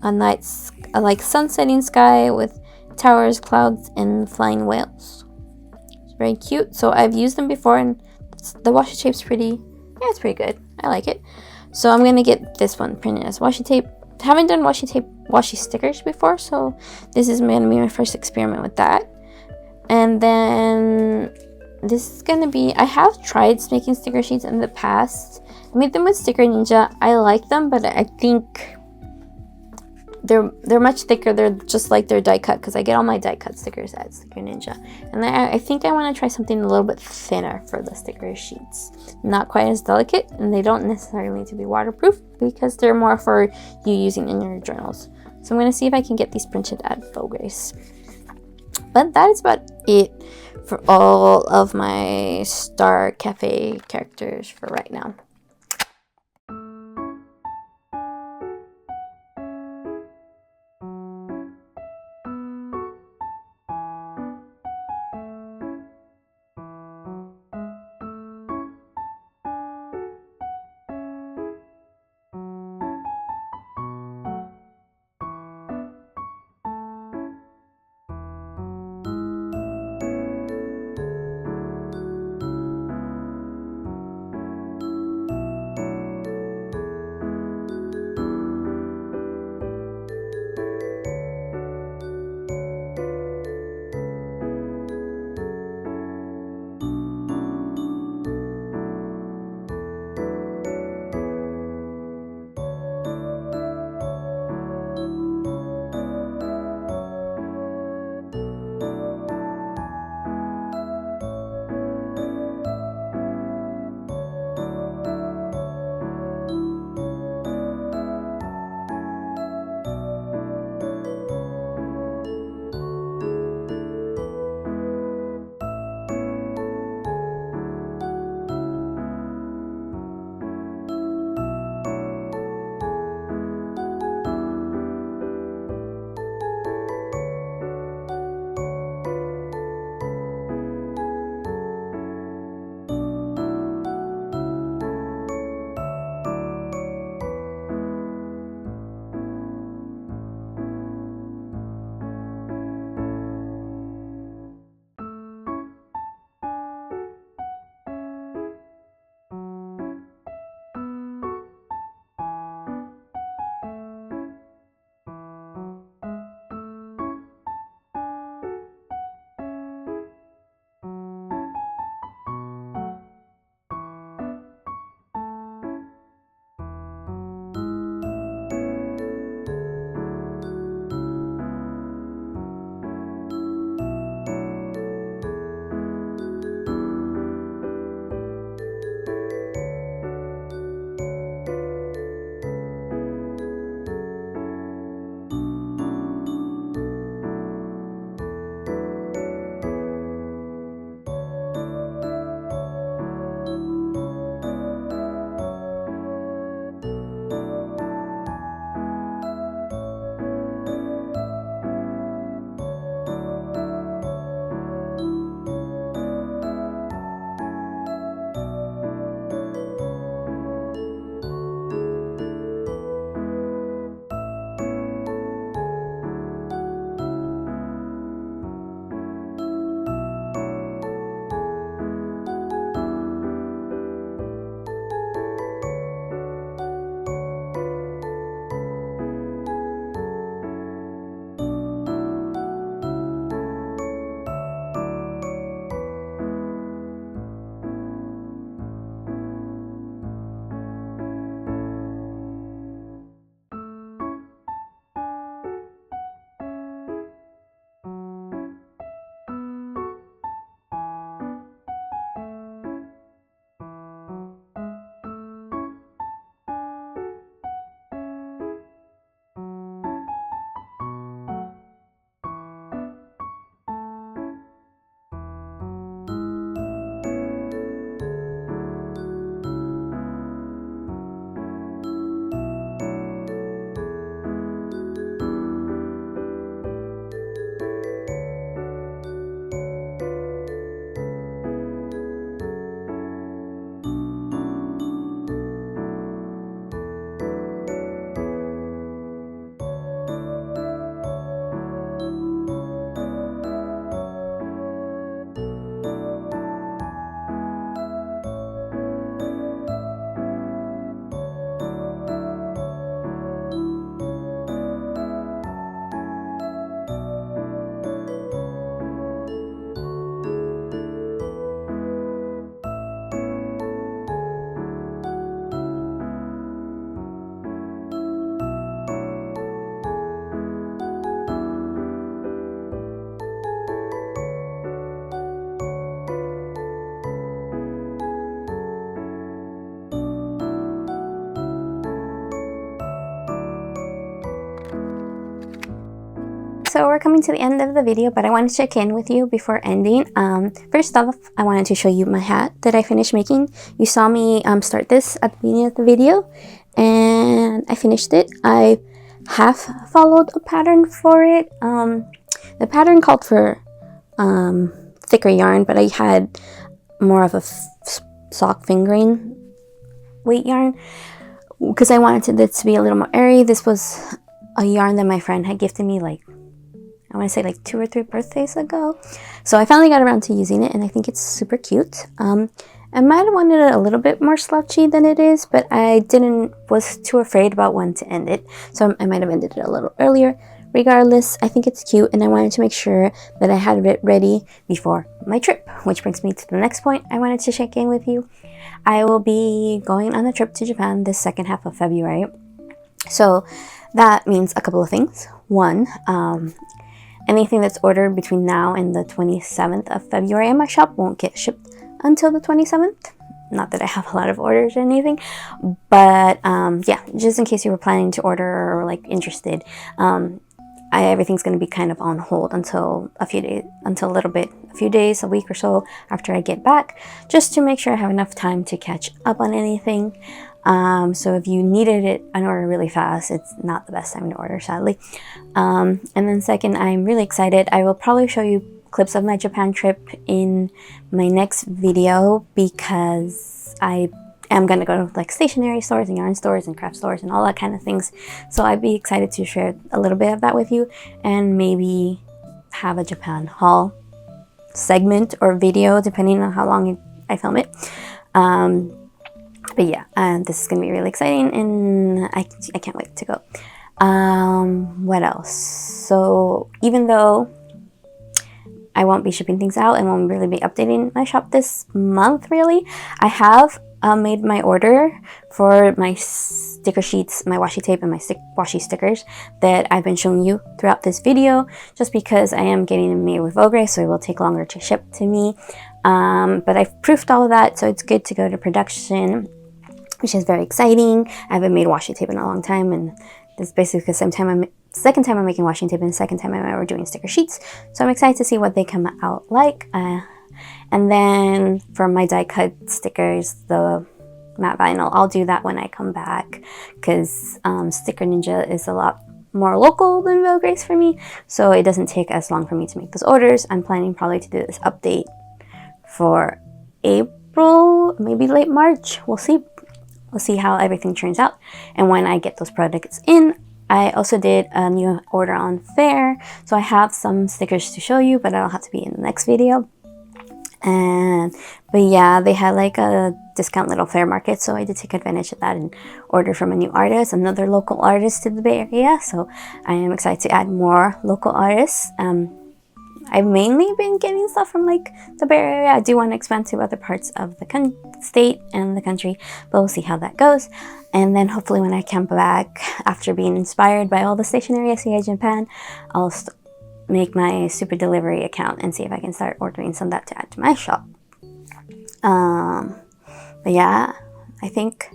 a nice, like sunsetting sky with towers, clouds, and flying whales. It's very cute. So I've used them before, and the washi tape's pretty, yeah, it's pretty good. I like it. So I'm gonna get this one printed as washi tape. Haven't done washi stickers before, so this is gonna be my first experiment with that. And then this is gonna be, I have tried making sticker sheets in the past. I made them with Sticker Ninja. I like them, but I think they're much thicker. They're just like they're die cut, because I get all my die cut stickers at Sticker Ninja. And I think I want to try something a little bit thinner for the sticker sheets. Not quite as delicate, and they don't necessarily need to be waterproof, because they're more for you using in your journals. So I'm going to see if I can get these printed at Vograce. But that is about it for all of my Star Cafe characters for right now. so we're coming to the end of the video, but I wanted to check in with you before ending. First off, I wanted to show you my hat that I finished making. You saw me start this at the beginning of the video, and I finished it. I half followed a pattern for it. The pattern called for thicker yarn, but I had more of a sock fingering weight yarn because I wanted it to be a little more airy. This was a yarn that my friend had gifted me, like, I want to say like 2 or 3 birthdays ago. So I finally got around to using it, and I think it's super cute. I might have wanted it a little bit more slouchy than it is, but I was too afraid about when to end it. So I might have ended it a little earlier. Regardless, I think it's cute, and I wanted to make sure that I had it ready before my trip, which brings me to the next point I wanted to check in with you. I will be going on a trip to Japan this second half of February. So that means a couple of things. One, anything that's ordered between now and the 27th of February in my shop won't get shipped until the 27th. Not that I have a lot of orders or anything, but yeah, just in case you were planning to order or like interested, everything's going to be kind of on hold until a few days, a week or so after I get back, just to make sure I have enough time to catch up on anything. So if you needed it an order really fast, it's not the best time to order, sadly. And then second, I'm really excited. I will probably show you clips of my Japan trip in my next video because I am going to go to like stationery stores and yarn stores and craft stores and all that kind of things. So I'd be excited to share a little bit of that with you and maybe have a Japan haul segment or video depending on how long I film it. But yeah, this is going to be really exciting, and I can't wait to go. What else? So even though I won't be shipping things out and won't really be updating my shop this month, really, I have made my order for my sticker sheets, my washi tape, and my washi stickers that I've been showing you throughout this video, just because I am getting them made with Vogue, so it will take longer to ship to me. But I've proofed all of that, so it's good to go to production, which is very exciting. I haven't made washi tape in a long time, and this is basically the second time I'm making washi tape and the second time I'm ever doing sticker sheets. So I'm excited to see what they come out like. And then for my die cut stickers, the matte vinyl, I'll do that when I come back, because Sticker Ninja is a lot more local than Vogue for me, so it doesn't take as long for me to make those orders. I'm planning probably to do this update for April, maybe late March. We'll see. We'll see how everything turns out. And when I get those products in, I also did a new order on Fair, so I have some stickers to show you, but that'll have to be in the next video. But yeah, they had like a discount little fair market, so I did take advantage of that and order from a new artist, another local artist to the Bay Area. So I am excited to add more local artists. I've mainly been getting stuff from like the Bay Area. I do want to expand to other parts of the state and the country, but we'll see how that goes. And then hopefully when I come back, after being inspired by all the stationery I see in Japan, I'll make my super delivery account and see if I can start ordering some of that to add to my shop. But yeah, I think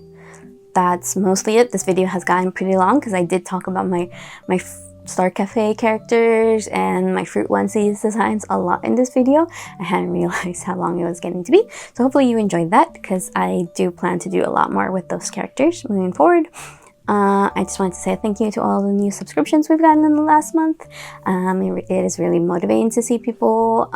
that's mostly it. This video has gotten pretty long because I did talk about my Star Cafe characters and my fruit onesies designs a lot in this video. I hadn't realized how long it was getting to be. So hopefully you enjoyed that, because I do plan to do a lot more with those characters moving forward. I just wanted to say thank you to all the new subscriptions we've gotten in the last month. It is really motivating to see people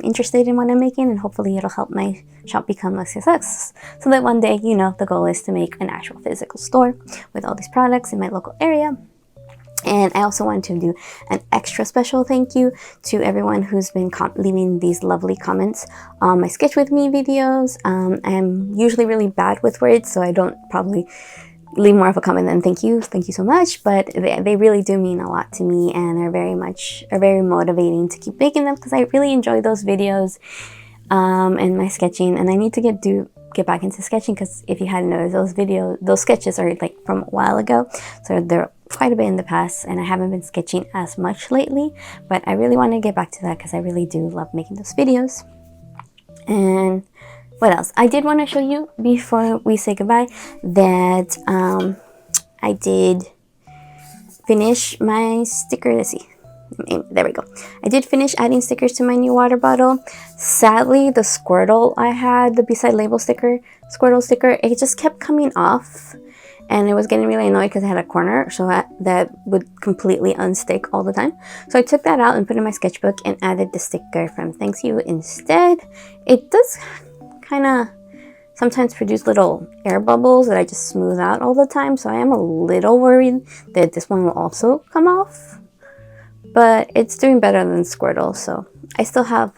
interested in what I'm making, and hopefully it'll help my shop become a success, so that one day, you know, the goal is to make an actual physical store with all these products in my local area. And I also wanted to do an extra special thank you to everyone who's been leaving these lovely comments on my Sketch With Me videos. I'm usually really bad with words, so I don't probably leave more of a comment than thank you so much, but they really do mean a lot to me, and are very motivating to keep making them, because I really enjoy those videos and my sketching, and I need to get back into sketching, because if you hadn't noticed, those sketches are like from a while ago, so they're quite a bit in the past, and I haven't been sketching as much lately, but I really want to get back to that because I really do love making those videos. And what else? I did want to show you before we say goodbye that I did finish my sticker. Let's see. There we go. I did finish adding stickers to my new water bottle. Sadly, the Squirtle I had, the beside label sticker, Squirtle sticker, it just kept coming off. And it was getting really annoyed because I had a corner, so that would completely unstick all the time. So I took that out and put it in my sketchbook and added the sticker from Thanks You instead. It does kind of sometimes produce little air bubbles that I just smooth out all the time. So I am a little worried that this one will also come off. But it's doing better than Squirtle, so I still have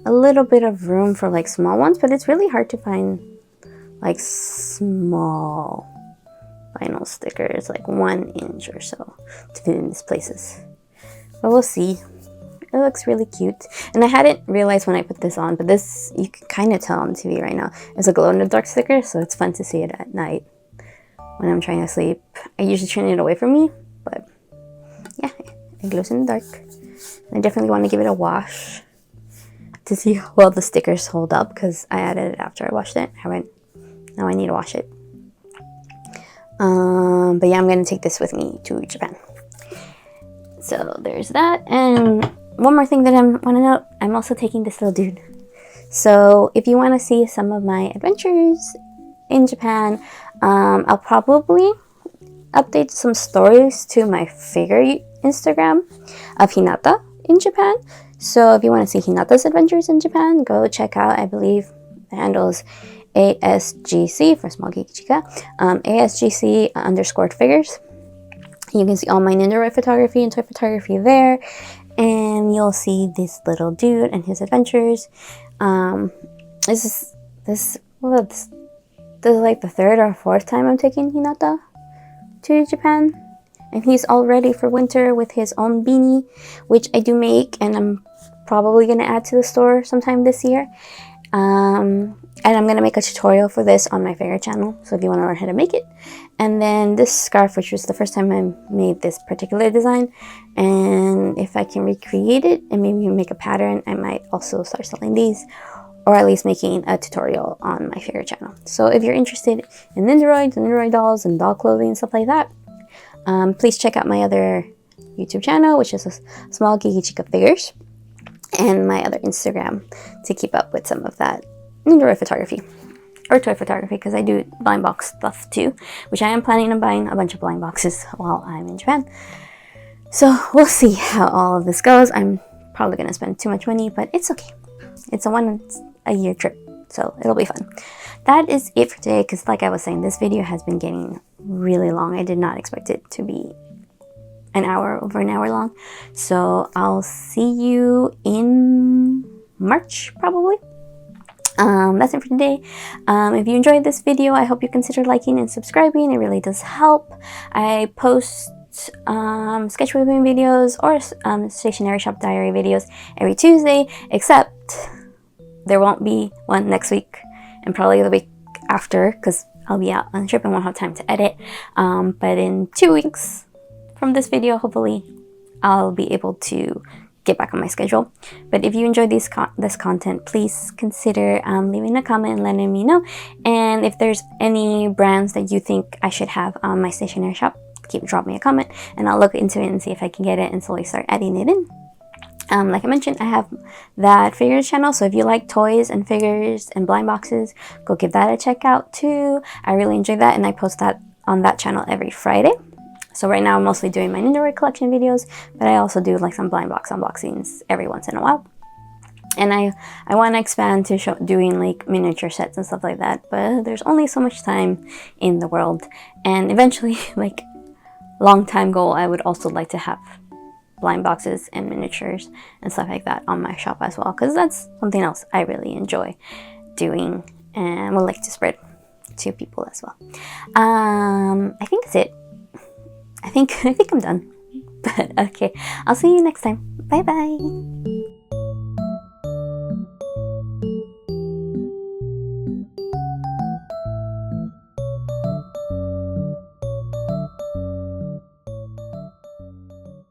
a little bit of room for like small ones, but it's really hard to find like small vinyl stickers, like 1 inch or so, to fit in these places. But we'll see. It looks really cute. And I hadn't realized when I put this on, but this, you can kind of tell on TV right now, is a glow-in-the-dark sticker, so it's fun to see it at night when I'm trying to sleep. I usually turn it away from me, but yeah, it glows in the dark. I definitely want to give it a wash to see how well the stickers hold up, because I added it after I washed it. Now I need to wash it. But yeah, I'm going to take this with me to Japan. So there's that. And one more thing that I want to note, I'm also taking this little dude. So if you want to see some of my adventures in Japan, I'll probably update some stories to my figure Instagram of Hinata in Japan. So if you want to see Hinata's adventures in Japan, go check out, I believe the handle is ASGC for Small Geeky Chica, ASGC _figures. You can see all my Nindoroid photography and toy photography there, and you'll see this little dude and his adventures. This is like the 3rd or 4th time I'm taking Hinata to Japan, and he's all ready for winter with his own beanie, which I do make, and I'm probably going to add to the store sometime this year. And I'm going to make a tutorial for this on my figure channel, so if you want to learn how to make it. And then this scarf, which was the first time I made this particular design, and if I can recreate it and maybe make a pattern, I might also start selling these, or at least making a tutorial on my figure channel. So if you're interested in Nindoroids and Nindoroid dolls and doll clothing and stuff like that, please check out my other YouTube channel, which is A Small Geeky Chica Figures, and my other Instagram to keep up with some of that Nindoroid photography or toy photography, because I do blind box stuff too, which I am planning on buying a bunch of blind boxes while I'm in Japan. So we'll see how all of this goes. I'm probably going to spend too much money, but it's okay. It's a once-a-year trip, so it'll be fun. That is it for today, because like I was saying, this video has been getting really long. I did not expect it to be over an hour long. So I'll see you in March, probably. That's it for today. If you enjoyed this video, I hope you consider liking and subscribing. It really does help. I post sketchbooking videos or Stationery Shop diary videos every Tuesday, except there won't be one next week and probably the week after, because I'll be out on a trip and won't have time to edit. But in 2 weeks from this video, hopefully I'll be able to get back on my schedule. But if you enjoyed this content, please consider leaving a comment and letting me know. And if there's any brands that you think I should have on my stationery shop, drop me a comment and I'll look into it and see if I can get it and slowly start adding it in. Like I mentioned, I have that figures channel, so if you like toys and figures and blind boxes, go give that a check out too. I really enjoy that, and I post that on that channel every Friday. So right now I'm mostly doing my Nindoroid collection videos, but I also do like some blind box unboxings every once in a while. And I want to expand to doing like miniature sets and stuff like that, but there's only so much time in the world. And eventually, like long time goal, I would also like to have blind boxes and miniatures and stuff like that on my shop as well, because that's something else I really enjoy doing and would like to spread to people as well. I think that's it. I think I'm done. But okay, I'll see you next time. Bye bye.